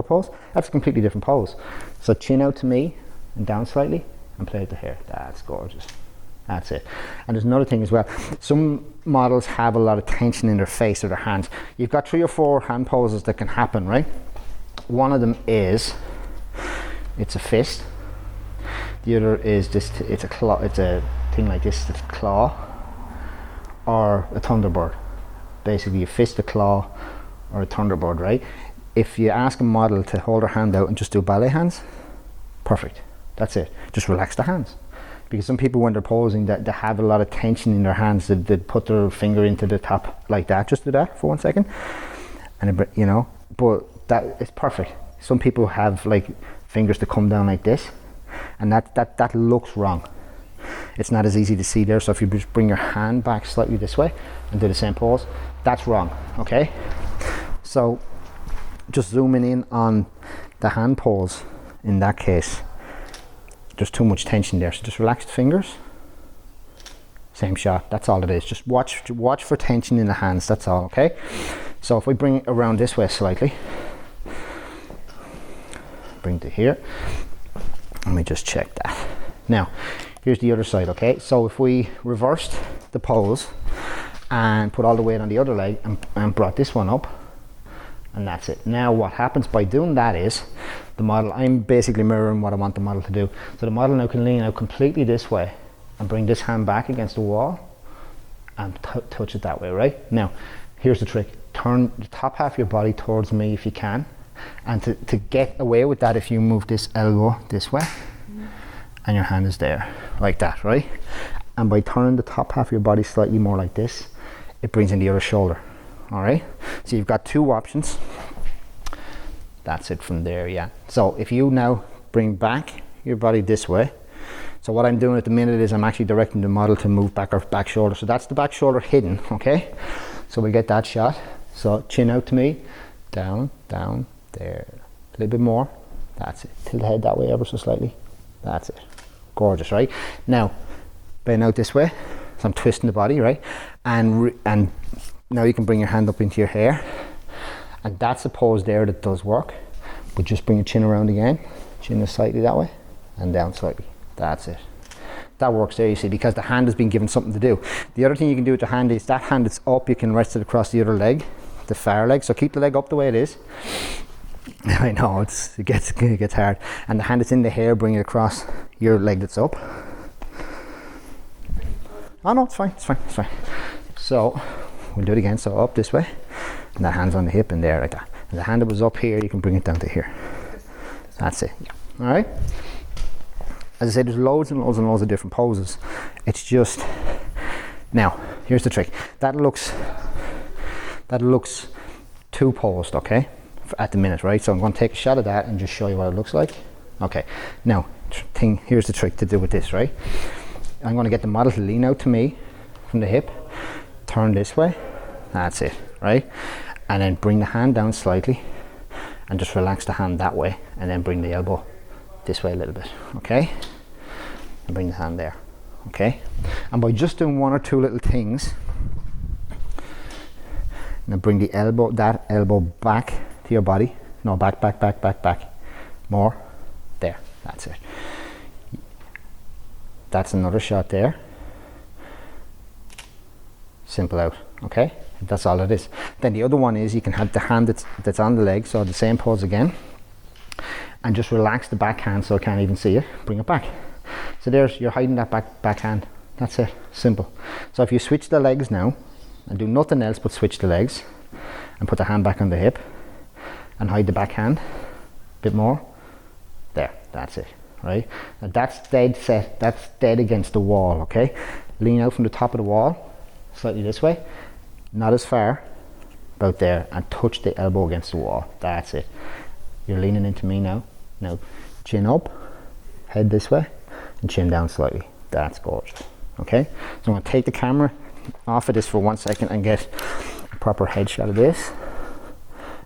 pose. That's a completely different pose. So chin out to me and down slightly and play with the hair. That's gorgeous. That's it. And there's another thing as well. Some models have a lot of tension in their face or their hands. You've got 3 or 4 hand poses that can happen, right? One of them is, it's a fist. The other is just, it's a claw, it's a thing like this, it's a claw, or a thunderbird. Basically a fist, a claw, or a thunderbird, right? If you ask a model to hold her hand out and just do ballet hands, perfect. That's it. Just relax the hands. Because some people, when they're posing, that they have a lot of tension in their hands, they put their finger into the top like that. Just do that for 1 second, and you know. But that is perfect. Some people have like fingers that come down like this, and that looks wrong. It's not as easy to see there. So if you just bring your hand back slightly this way and do the same pose, that's wrong. Okay. So just zooming in on the hand pose in that case. There's too much tension there, so just relax the fingers. Same shot. That's all it is. Just watch for tension in the hands. That's all. Okay. So if we bring it around this way slightly, bring it to here. Let me just check that. Now, here's the other side. Okay. So if we reversed the pose and put all the weight on the other leg and brought this one up, and that's it. Now what happens by doing that is the model, I'm basically mirroring what I want the model to do. So the model now can lean out completely this way and bring this hand back against the wall and touch it that way, right? Now, here's the trick. Turn the top half of your body towards me if you can. And to get away with that, if you move this elbow this way and your hand is there, like that, right? And by turning the top half of your body slightly more like this, it brings in the other shoulder. All right, so you've got 2 options. That's it from there, yeah. So if you now bring back your body this way, so what I'm doing at the minute is I'm actually directing the model to move back her back shoulder. So that's the back shoulder hidden, okay? So we get that shot. So chin out to me, down, down, there. A little bit more. That's it. Tilt the head that way ever so slightly. That's it. Gorgeous, right? Now, bend out this way. So I'm twisting the body, right? And now you can bring your hand up into your hair, and that's a pose there that does work. But just bring your chin around again, chin is slightly that way, and down slightly. That's it. That works there, you see, because the hand has been given something to do. The other thing you can do with the hand is that hand that's up, you can rest it across the other leg the far leg. So keep the leg up the way it is. I know it gets hard. And the hand that's in the hair, bring it across your leg that's up. Oh no, it's fine. So we'll do it again. So up this way, and that hand's on the hip and there like that. And the hand that was up here, you can bring it down to here. That's it. Yeah. All right. As I said, there's loads and loads of different poses. It's just, now here's the trick. That looks too posed, okay, at the minute, right? So I'm going to take a shot of that and just show you what it looks like. Okay. Now, here's the trick to do with this, right? I'm going to get the model to lean out to me from the hip, turn this way. That's it, right? And then bring the hand down slightly and just relax the hand that way, and then bring the elbow this way a little bit, okay? And bring the hand there, okay? And by just doing one or two little things, now bring the elbow, that elbow back to your body. No, back. More. There, that's it. That's another shot there. Simple out, okay? That's all it is. Then the other one is you can have the hand that's on the leg, so the same pose again, and just relax the backhand so I can't even see it. Bring it back. So there's, you're hiding that backhand. That's it, simple. So if you switch the legs now and do nothing else but switch the legs and put the hand back on the hip and hide the backhand a bit more, there, that's it, right? Now that's dead set, that's dead against the wall, okay? Lean out from the top of the wall, slightly this way, not as far, about there, and touch the elbow against the wall. That's it. You're leaning into me now. Now, chin up, head this way, and chin down slightly. That's gorgeous. Okay? So I'm going to take the camera off of this for 1 second and get a proper headshot of this.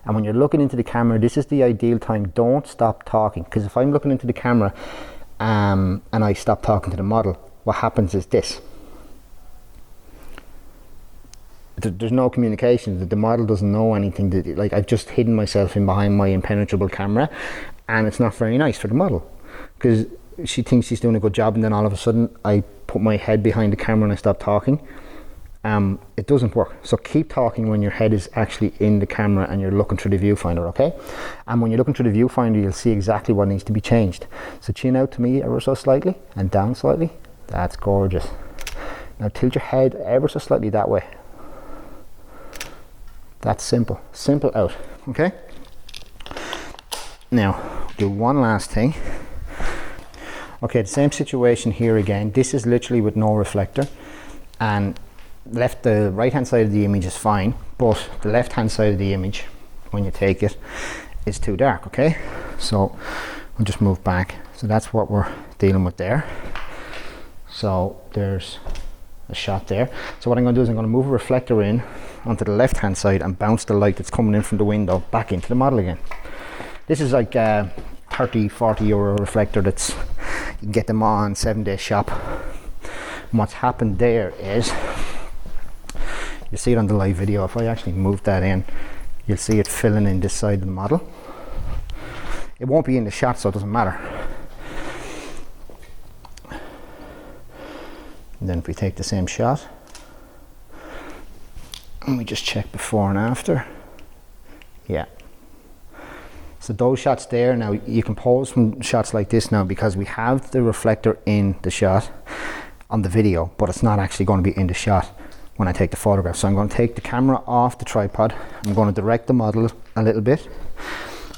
And when you're looking into the camera, this is the ideal time. Don't stop talking, because if I'm looking into the camera and I stop talking to the model, what happens is this. There's no communication. The model doesn't know anything. Like, I've just hidden myself in behind my impenetrable camera, and it's not very nice for the model, because she thinks she's doing a good job, and then all of a sudden I put my head behind the camera and I stop talking. It doesn't work. So keep talking when your head is actually in the camera and you're looking through the viewfinder, okay? And when you're looking through the viewfinder, you'll see exactly what needs to be changed. So chin out to me ever so slightly and down slightly. That's gorgeous. Now tilt your head ever so slightly that way. That's simple. Simple out, okay? Now, do one last thing. Okay, the same situation here again. This is literally with no reflector, and the right hand side of the image is fine, but the left hand side of the image, when you take it, is too dark, okay? So we'll just move back. So that's what we're dealing with there. So there's a shot there. So what I'm going to do is I'm going to move a reflector in onto the left hand side and bounce the light that's coming in from the window back into the model again. This is like a 30-40 euro reflector that's, you can get them on 7-day shop. And what's happened there is, you see it on the live video, if I actually move that in, you'll see it filling in this side of the model. It won't be in the shot, so it doesn't matter. And then if we take the same shot and we just check before and after, yeah. So those shots there, now you can pose from shots like this now because we have the reflector in the shot on the video, but it's not actually going to be in the shot when I take the photograph. So I'm going to take the camera off the tripod, I'm going to direct the model a little bit,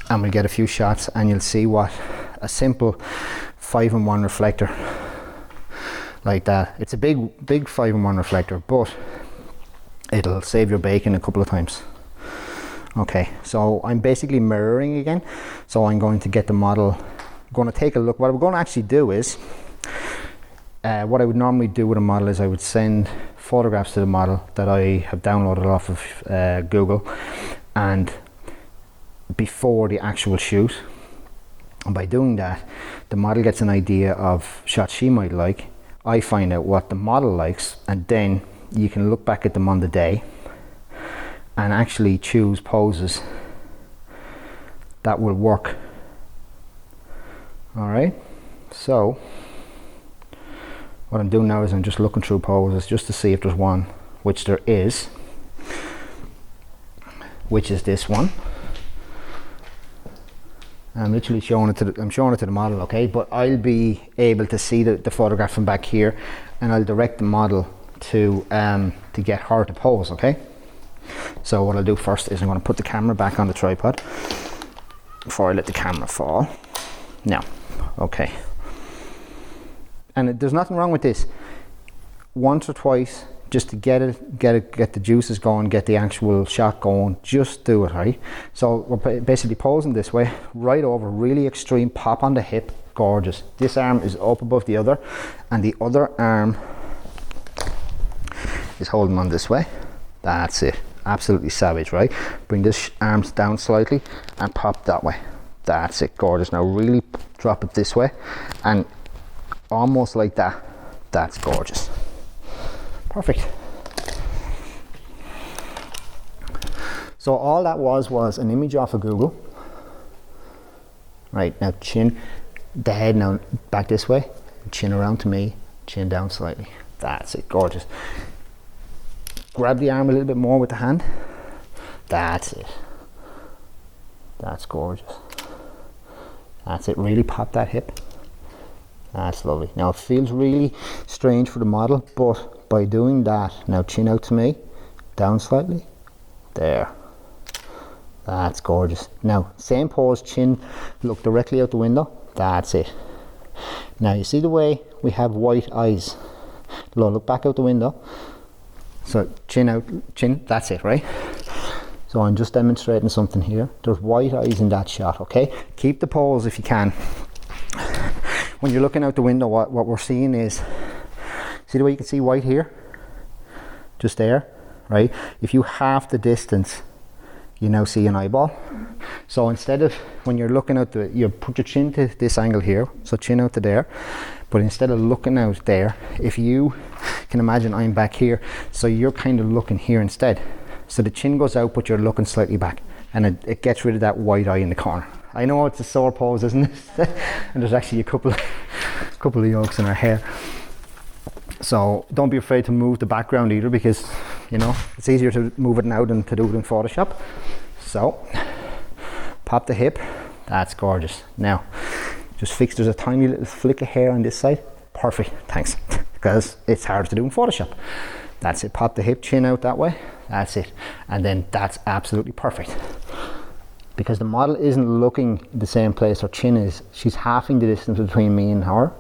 and we'll get a few shots and you'll see what a simple 5-in-1 reflector like that. It's a big 5-in-1 reflector, but it'll save your bacon a couple of times. Okay, so I'm basically mirroring again. So I'm going to get the model, I'm going to take a look. What we're going to actually do is, what I would normally do with a model is I would send photographs to the model that I have downloaded off of Google, and before the actual shoot. And by doing that, the model gets an idea of shots she might like. I find out what the model likes, and then you can look back at them on the day and actually choose poses that will work. All right, so what I'm doing now is I'm just looking through poses just to see if there's one, which there is. which is this one. I'm literally showing it to the model, okay? But I'll be able to see the photograph from back here, and I'll direct the model to get her to pose, okay? So what I'll do first is I'm going to put the camera back on the tripod before I let the camera fall. Now, okay. And there's nothing wrong with this. Once or twice, just to get the juices going, get the actual shot going, just do it, right? So we're basically posing this way, right over, really extreme pop on the hip, gorgeous. This arm is up above the other, and the other arm is holding on this way. That's it, absolutely savage, right? Bring this arms down slightly and pop that way. That's it, gorgeous. Now really drop it this way, and almost like that. That's gorgeous. Perfect. So all that was an image off of Google. Right, now chin, the head now back this way, chin around to me, chin down slightly. That's it, gorgeous. Grab the arm a little bit more with the hand. That's it. That's gorgeous. That's it, really pop that hip. That's lovely. Now it feels really strange for the model, but by doing that, now chin out to me, down slightly, there. That's gorgeous. Now, same pose, chin, look directly out the window, that's it. Now you see the way we have white eyes. Look back out the window. So chin out, chin, that's it, right? So I'm just demonstrating something here. There's white eyes in that shot, okay? Keep the pose if you can. When you're looking out the window, what we're seeing is, see the way you can see white here? Just there, right? If you half the distance, you now see an eyeball. So instead of, when you're looking out you put your chin to this angle here, so chin out to there, but instead of looking out there, if you can imagine I'm back here, so you're kind of looking here instead. So the chin goes out, but you're looking slightly back, and it gets rid of that white eye in the corner. I know it's a sore pose, isn't it? And there's actually a couple of yolks in our hair. So don't be afraid to move the background either, because you know it's easier to move it now than to do it in Photoshop. So pop the hip, that's gorgeous. Now just fix, there's a tiny little flick of hair on this side. Perfect, thanks, because it's hard to do in Photoshop. That's it, pop the hip, chin out that way, that's it. And then that's absolutely perfect. Because the model isn't looking the same place her chin is, she's halving the distance between me and her.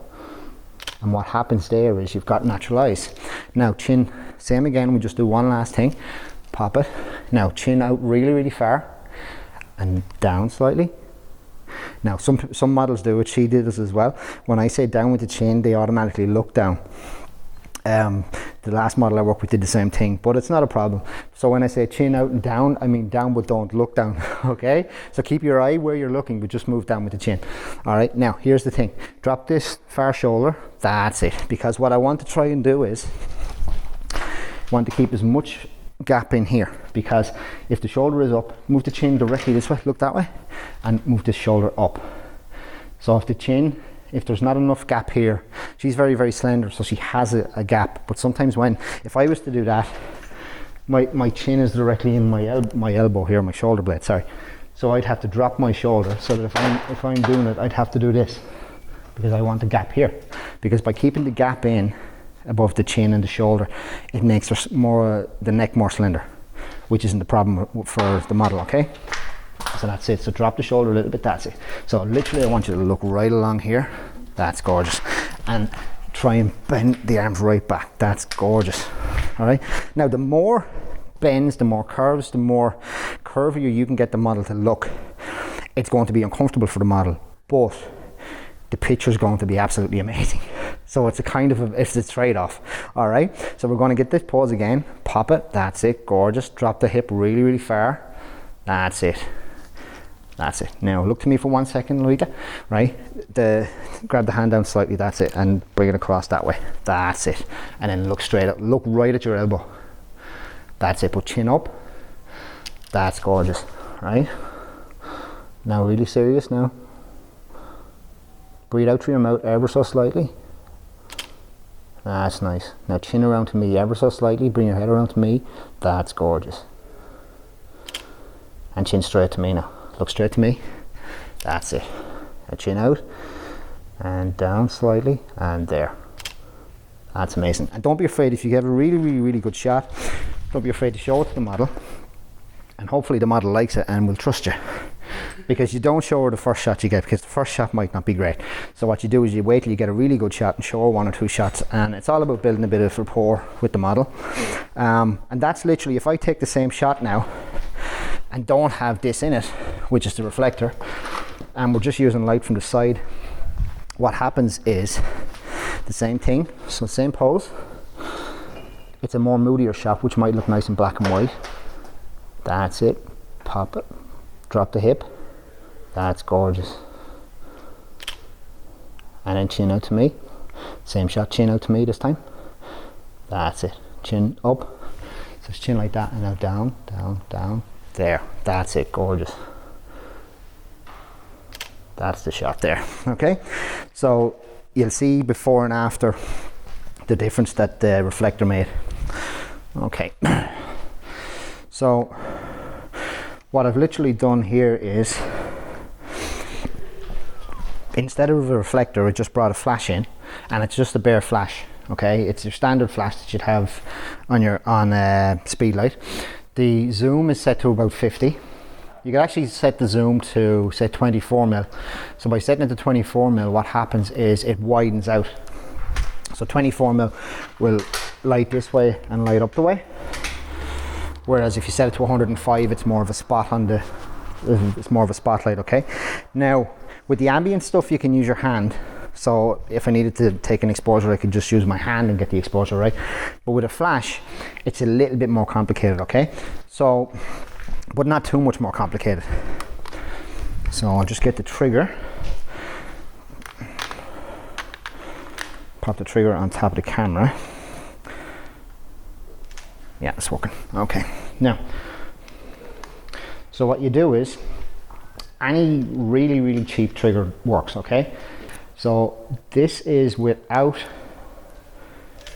And what happens there is you've got natural eyes. Now chin, same again, we just do one last thing. Pop it. Now chin out really, really far and down slightly. Now some models do it, she did this as well. When I say down with the chin, they automatically look down. The last model I worked with did the same thing, but it's not a problem. So when I say chin out and down, I mean down but don't look down, okay? So keep your eye where you're looking, but just move down with the chin. All right, now here's the thing. Drop this far shoulder, that's it. Because what I want to try and do is, want to keep as much gap in here, because if the shoulder is up, move the chin directly this way, look that way, and move the shoulder up. So if the chin, if there's not enough gap here, she's very, very slender, so she has a gap. But sometimes if I was to do that, my chin is directly in my elbow here, my shoulder blade, sorry. So I'd have to drop my shoulder, so that if I'm doing it, I'd have to do this, because I want the gap here. Because by keeping the gap in above the chin and the shoulder, it makes the neck more slender, which isn't the problem for the model, okay? So that's it. So drop the shoulder a little bit, that's it. So literally I want you to look right along here. That's gorgeous. And try and bend the arms right back. That's gorgeous. All right. Now the more bends, the more curves, the more curvier you can get the model to look, it's going to be uncomfortable for the model, but the picture is going to be absolutely amazing. So it's it's a trade-off. All right. So we're going to get this pose again. Pop it. That's it. Gorgeous. Drop the hip really, really far. That's it. That's it. Now look to me for 1 second, Lolita. Right? Grab the hand down slightly, that's it, and bring it across that way. That's it. And then look straight up. Look right at your elbow. That's it. Put chin up. That's gorgeous. Right? Now really serious now. Breathe out through your mouth ever so slightly. That's nice. Now chin around to me ever so slightly. Bring your head around to me. That's gorgeous. and chin straight to me now. Look straight to me. That's it. Now chin out and down slightly, and there. That's amazing. And don't be afraid, if you get a really good shot, don't be afraid to show it to the model, and hopefully the model likes it and will trust you, because you don't show her the first shot you get, because the first shot might not be great. So what you do is you wait till you get a really good shot and show her 1 or 2 shots, and it's all about building a bit of rapport with the model. And that's literally, if I take the same shot now and don't have this in it, which is the reflector, and we're just using light from the side, what happens is the same thing. So same pose, it's a more moodier shot, which might look nice in black and white. That's it. Pop it, drop the hip. That's gorgeous. And then chin out to me. Same shot, chin out to me this time. That's it. Chin up. So it's chin like that, and now down, down, down. There. That's it. Gorgeous. That's the shot there. Okay. So you'll see before and after the difference that the reflector made. Okay. So what I've literally done here is, instead of a reflector, I just brought a flash in, and it's just a bare flash. Okay, it's your standard flash that you'd have on your speedlight. The zoom is set to about 50. You can actually set the zoom to say 24mm. So by setting it to 24mm, what happens is it widens out. So 24mm will light this way and light up the way. Whereas if you set it to 105, it's more of a spot on the, it's more of a spotlight. Okay. Now with the ambient stuff, you can use your hand. So if I needed to take an exposure, I could just use my hand and get the exposure right. But with a flash, it's a little bit more complicated. Okay. So, but not too much more complicated. So I'll just get the trigger, pop the trigger on top of the camera. Yeah, it's working. Okay. Now, so what you do is, any really cheap trigger works. Okay. So this is without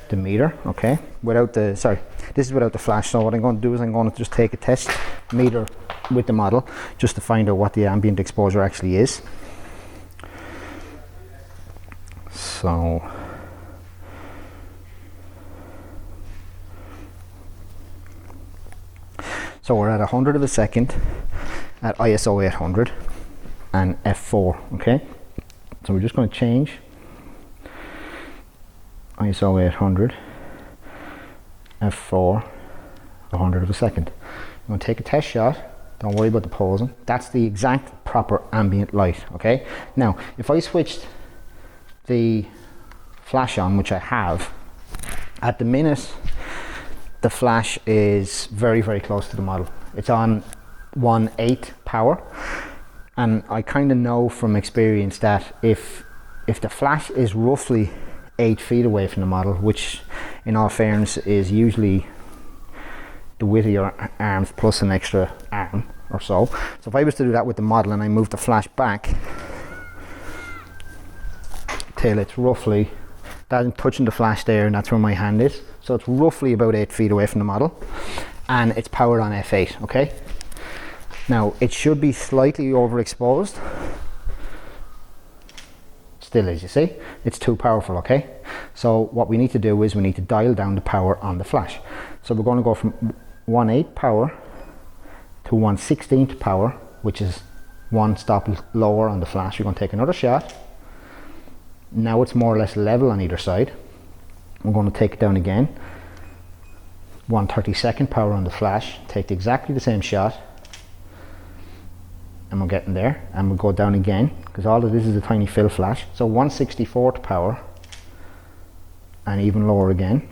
the meter. Okay. Without the, sorry, this is without the flash. So what I'm going to do is I'm going to just take a test meter with the model just to find out what the ambient exposure actually is. So we're at 100 of a second at ISO 800 and f4. Okay, so we're just going to change ISO 800 f4 100 of a second. I'm going to take a test shot. Don't worry about the posing. That's the exact proper ambient light. Okay, now if I switched the flash on, which I have, at the minute the flash is very close to the model. It's on 1/8 power, and I kind of know from experience that if the flash is roughly 8 feet away from the model, which in all fairness is usually the width of your arms plus an extra arm or so. So if I was to do that with the model and I move the flash back till it's roughly, that's touching the flash there, and that's where my hand is. So it's roughly about 8 feet away from the model, and it's powered on f8. Okay. Now it should be slightly overexposed. Still is, you see, it's too powerful. Okay. So what we need to do is we need to dial down the power on the flash. So we're going to go from 1/8 power to 1/16 power, which is one stop lower on the flash. We're going to take another shot. Now it's more or less level on either side. We're going to take it down again. 1/32 power on the flash. Take exactly the same shot. And we're getting there. And we'll go down again, because all of this is a tiny fill flash. So 1/64 power. And even lower again.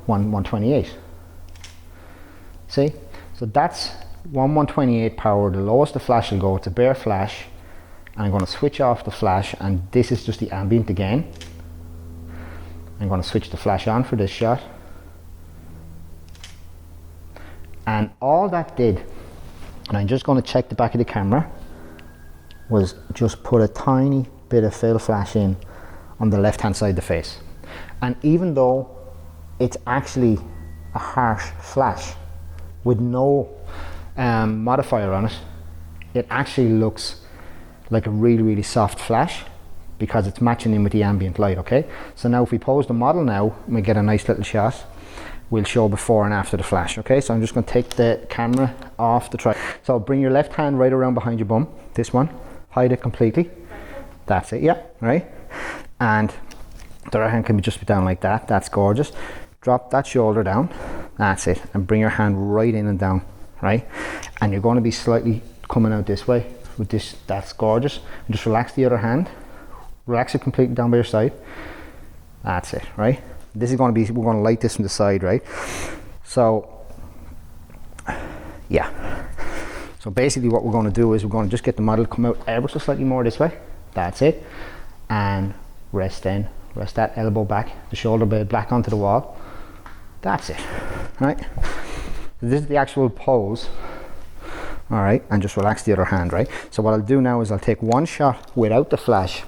1/128. See? So that's 1/128 power. The lowest the flash will go. It's a bare flash. And I'm going to switch off the flash, and this is just the ambient again. I'm going to switch the flash on for this shot. And all that did, and I'm just going to check the back of the camera, was just put a tiny bit of fill flash in on the left hand side of the face. And even though it's actually a harsh flash with no modifier on it, it actually looks like a really, really soft flash because it's matching in with the ambient light, okay? So now if we pose the model now, and we get a nice little shot, we'll show before and after the flash, okay? So I'm just gonna take the camera off the tripod. So bring your left hand right around behind your bum, this one, hide it completely. That's it, yeah, right? And the right hand can be just down like that, that's gorgeous. Drop that shoulder down, that's it, and bring your hand right in and down, right? And you're gonna be slightly coming out this way with this, that's gorgeous. And just relax the other hand, relax it completely down by your side. That's it, right? This is gonna be, we're gonna light this from the side, right? So, yeah. So basically what we're gonna do is we're gonna just get the model to come out ever so slightly more this way. That's it. And rest in. Rest that elbow back, the shoulder blade back onto the wall. That's it, right? So this is the actual pose. All right, and just relax the other hand, right? So what I'll do now is I'll take one shot without the flash.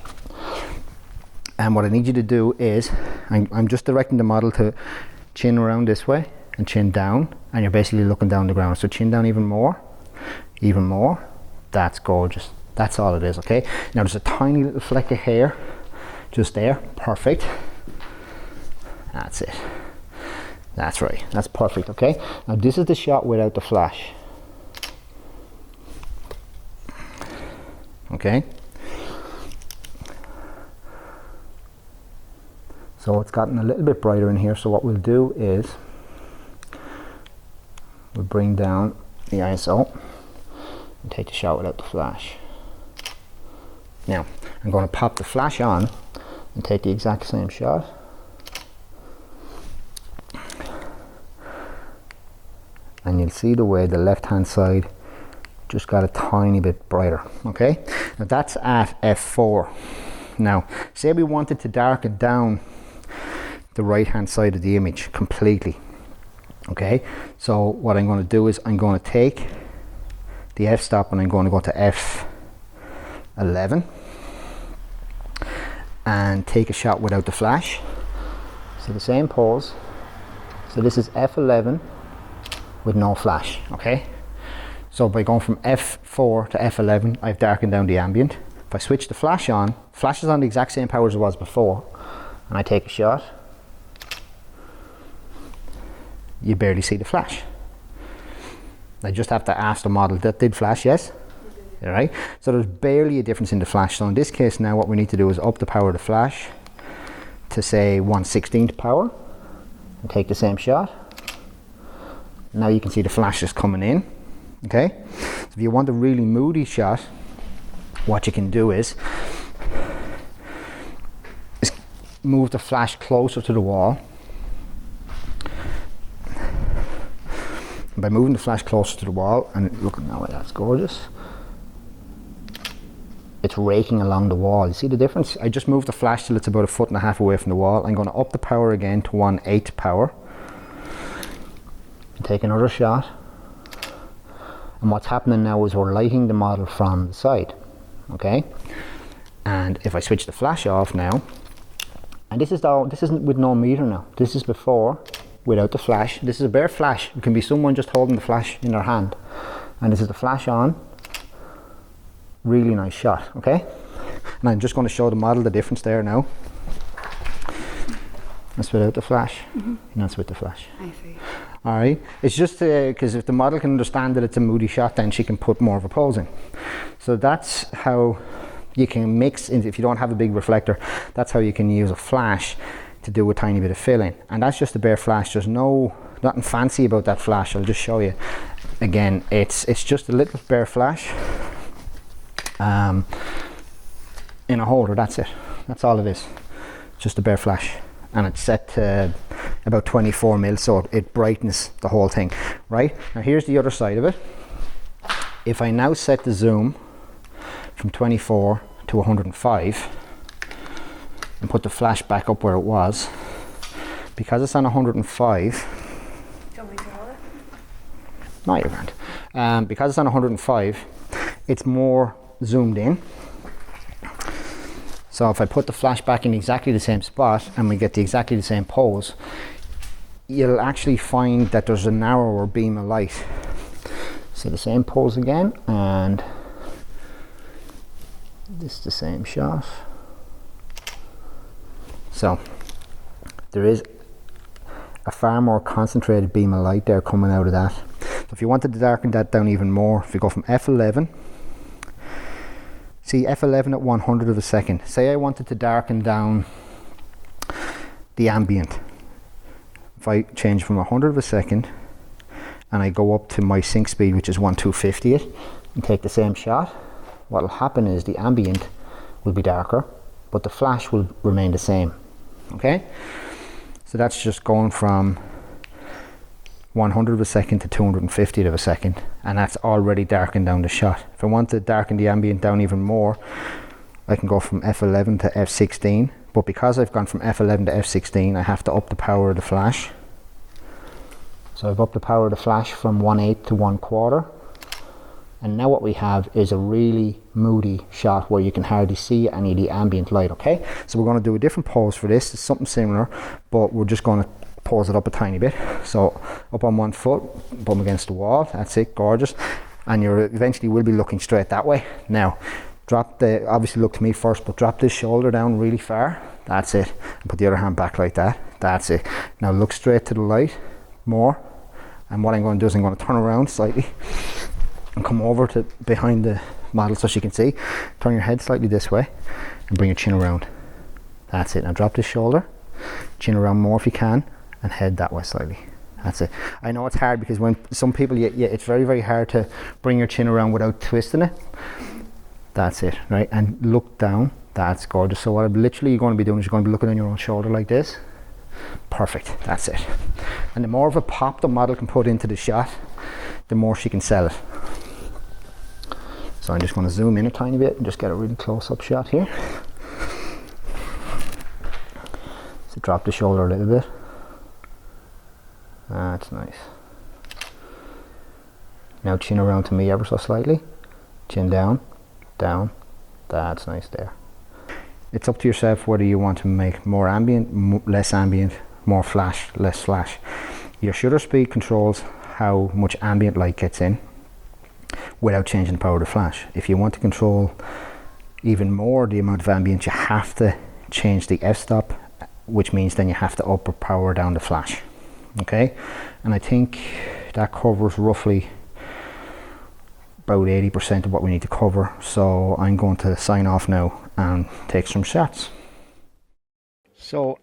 And what I need you to do is, I'm just directing the model to chin around this way and chin down, and you're basically looking down the ground. So chin down even more. That's gorgeous. That's all it is, okay? Now there's a tiny little fleck of hair just there, perfect. That's it. That's right, that's perfect, okay? Now this is the shot without the flash. Okay? So it's gotten a little bit brighter in here, so what we'll do is we'll bring down the ISO and take the shot without the flash. Now, I'm going to pop the flash on and take the exact same shot. And you'll see the way the left hand side just got a tiny bit brighter, okay? Now that's at f4. Now, say we wanted to darken down the right hand side of the image completely, okay? So what I'm going to do is I'm going to take the f-stop and I'm going to go to f11 and take a shot without the flash. So the same pose. So this is f11 with no flash, okay? So by going from f4 to f11, I've darkened down the ambient. If I switch the flash on, flash is on the exact same power as it was before, and I take a shot, you barely see the flash. I just have to ask the model, that did flash, yes? All right, so there's barely a difference in the flash. So in this case now what we need to do is up the power of the flash to say 1/16 power and take the same shot. Now you can see the flash is coming in, okay? So if you want a really moody shot, what you can do is move the flash closer to the wall. And by moving the flash closer to the wall, and look at now, that's gorgeous. It's raking along the wall. You see the difference? I just moved the flash till it's about 1.5 feet away from the wall. I'm going to up the power again to 1/8 power. Take another shot. And what's happening now is we're lighting the model from the side. Okay? And if I switch the flash off now, and this isn't with no meter now. This is before, without the flash. This is a bare flash. It can be someone just holding the flash in their hand. And this is the flash on. Really nice shot, okay? And I'm just going to show the model the difference there now. That's without the flash, and that's with the flash.
I see.
All right, it's just because if the model can understand that it's a moody shot, then she can put more of a pose in. So that's how you can mix, if you don't have a big reflector, that's how you can use a flash to do a tiny bit of fill in. And that's just a bare flash. There's nothing fancy about that flash. I'll just show you. Again, it's just a little bare flash. In a holder, that's it. That's all it is. Just a bare flash, and it's set to about 24 mil, so it brightens the whole thing. Right now, here's the other side of it. If I now set the zoom from 24 to 105 and put the flash back up where it was, because it's on 105.
Do you want me to hold it?
No, you're grand. Because it's on 105, it's more zoomed in. So if I put the flash back in exactly the same spot and we get exactly the same pose, you'll actually find that there's a narrower beam of light. So the same pose again, and this is the same shot. So there is a far more concentrated beam of light there coming out of that. So if you wanted to darken that down even more, if you go from f11, see f11 at 100 of a second. Say I wanted to darken down the ambient. If I change from 100 of a second and I go up to my sync speed, which is 1/250th, and take the same shot, what will happen is the ambient will be darker, but the flash will remain the same. Okay? So that's just going from 100 of a second to 250th of a second, and that's already darkened down the shot. If I want to darken the ambient down even more, I can go from f11 to f16, but because I've gone from f11 to f16, I have to up the power of the flash. So I've upped the power of the flash from 1/8 to 1/4, and now what we have is a really moody shot where you can hardly see any of the ambient light. Okay, so we're going to do a different pose for this. It's something similar, but we're just going to pose it up a tiny bit. So up on one foot, bum against the wall. That's it, gorgeous. And you eventually will be looking straight that way. Now drop the, obviously look to me first, but drop this shoulder down really far. That's it, and put the other hand back like that. That's it. Now look straight to the light more, and what I'm going to do is I'm going to turn around slightly and come over to behind the model so she can see. Turn your head slightly this way and bring your chin around. That's it. Now drop this shoulder, chin around more if you can, and head that way slightly. That's it. I know it's hard because when some people, it's very, very hard to bring your chin around without twisting it. That's it, right? And look down. That's gorgeous. So what I'm literally going to be doing is you're going to be looking on your own shoulder like this. Perfect. That's it. And the more of a pop the model can put into the shot, the more she can sell it. So I'm just going to zoom in a tiny bit and just get a really close-up shot here. So drop the shoulder a little bit. That's nice. Now chin around to me ever so slightly. Chin down, down. That's nice there. It's up to yourself whether you want to make more ambient, less ambient, more flash, less flash. Your shutter speed controls how much ambient light gets in without changing the power of the flash. If you want to control even more the amount of ambient, you have to change the f-stop, which means then you have to up or power down the flash. Okay, and I think that covers roughly about 80% of what we need to cover. So I'm going to sign off now and take some shots. So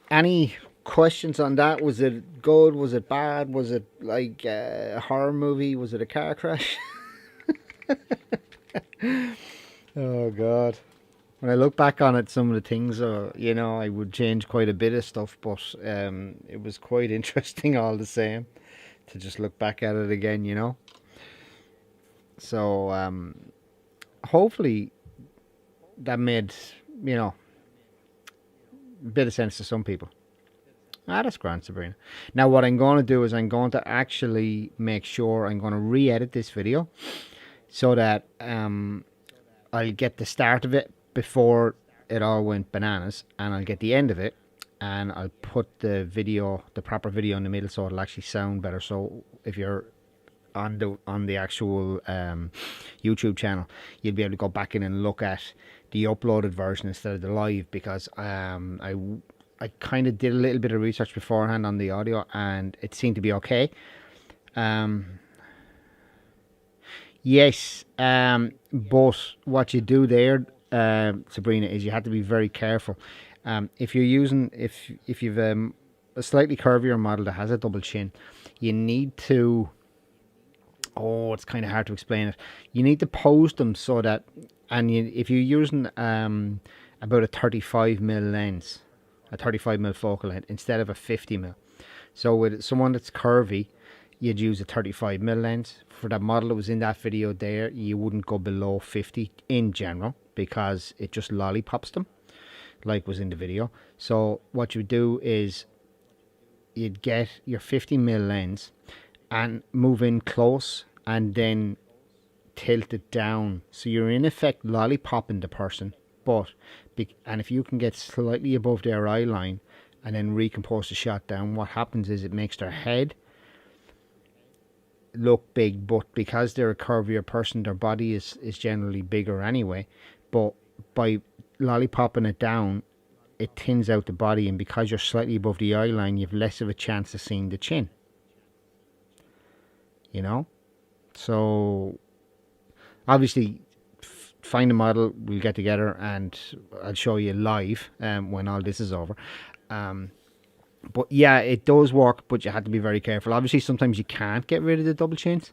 any questions on that? Was it good? Was it bad? Was it like a horror movie? Was it a car crash? Oh God. When I look back on it, some of the things, I would change quite a bit of stuff, but it was quite interesting all the same to just look back at it again, So hopefully that made, a bit of sense to some people. That's grand, Sabrina. Now what I'm going to do is I'm going to actually make sure I'm going to re-edit this video so that I'll get the start of it before it all went bananas, and I'll get the end of it, and I'll put the proper video in the middle so it'll actually sound better. So if you're on the actual YouTube channel, you'll be able to go back in and look at the uploaded version instead of the live, because I kind of did a little bit of research beforehand on the audio and it seemed to be okay. Yes, but what you do there, Sabrina, is you have to be very careful. If you're using, if you've a slightly curvier model that has a double chin, you need to, it's kind of hard to explain it. You need to pose them so that, if you're using about a 35mm lens, a 35mm focal length instead of a 50mm. So with someone that's curvy, you'd use a 35mm lens. For that model that was in that video there, you wouldn't go below 50 in general because it just lollipops them, like was in the video. So what you do is you'd get your 50mm lens and move in close and then tilt it down. So you're in effect lollipopping the person, and if you can get slightly above their eye line and then recompose the shot down, what happens is it makes their head look big, but because they're a curvier person, their body is generally bigger anyway. But by lollipopping it down, it thins out the body, and because you're slightly above the eye line, you've less of a chance of seeing the chin. You know? So, obviously, find a model, we'll get together, and I'll show you live when all this is over. But yeah, it does work, but you have to be very careful. Obviously, sometimes you can't get rid of the double chins.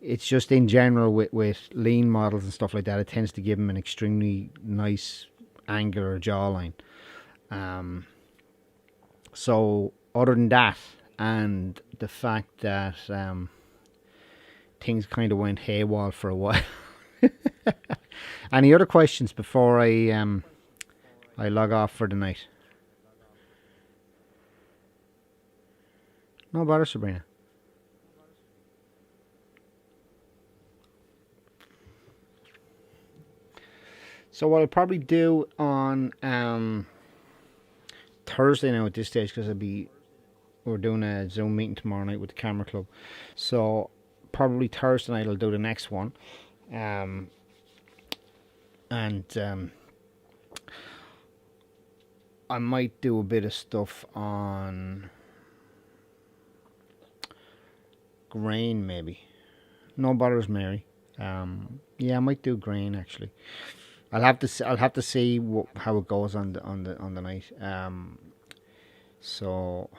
It's just in general with lean models and stuff like that, it tends to give them an extremely nice angular jawline. So other than that, and the fact that things kind of went haywire for a while. Any other questions before I log off for the night? No bother, Sabrina. So what I'll probably do on Thursday now at this stage, because we're doing a Zoom meeting tomorrow night with the camera club. So probably Thursday night I'll do the next one. And I might do a bit of stuff on grain, maybe. No bothers, Mary. Yeah, I might do grain actually. I'll have to see how it goes on the night. So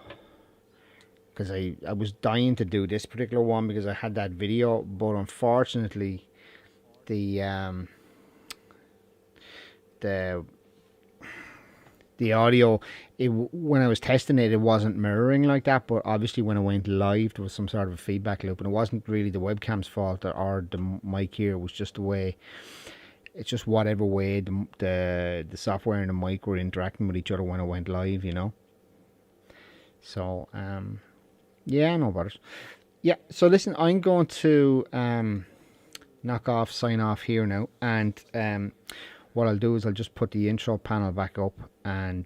because I was dying to do this particular one because I had that video, but unfortunately the audio, when I was testing it, it wasn't mirroring like that, but obviously when I went live there was some sort of a feedback loop, and it wasn't really the webcam's fault or the mic here. It was just the way, it's just whatever way the software and the mic were interacting with each other when I went live, you know. So yeah, no bothers. Yeah, so listen, I'm going to sign off here now, and what I'll do is I'll just put the intro panel back up, and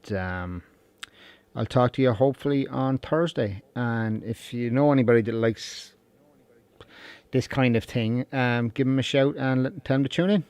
I'll talk to you hopefully on Thursday. And if you know anybody that likes this kind of thing, give them a shout and tell them to tune in.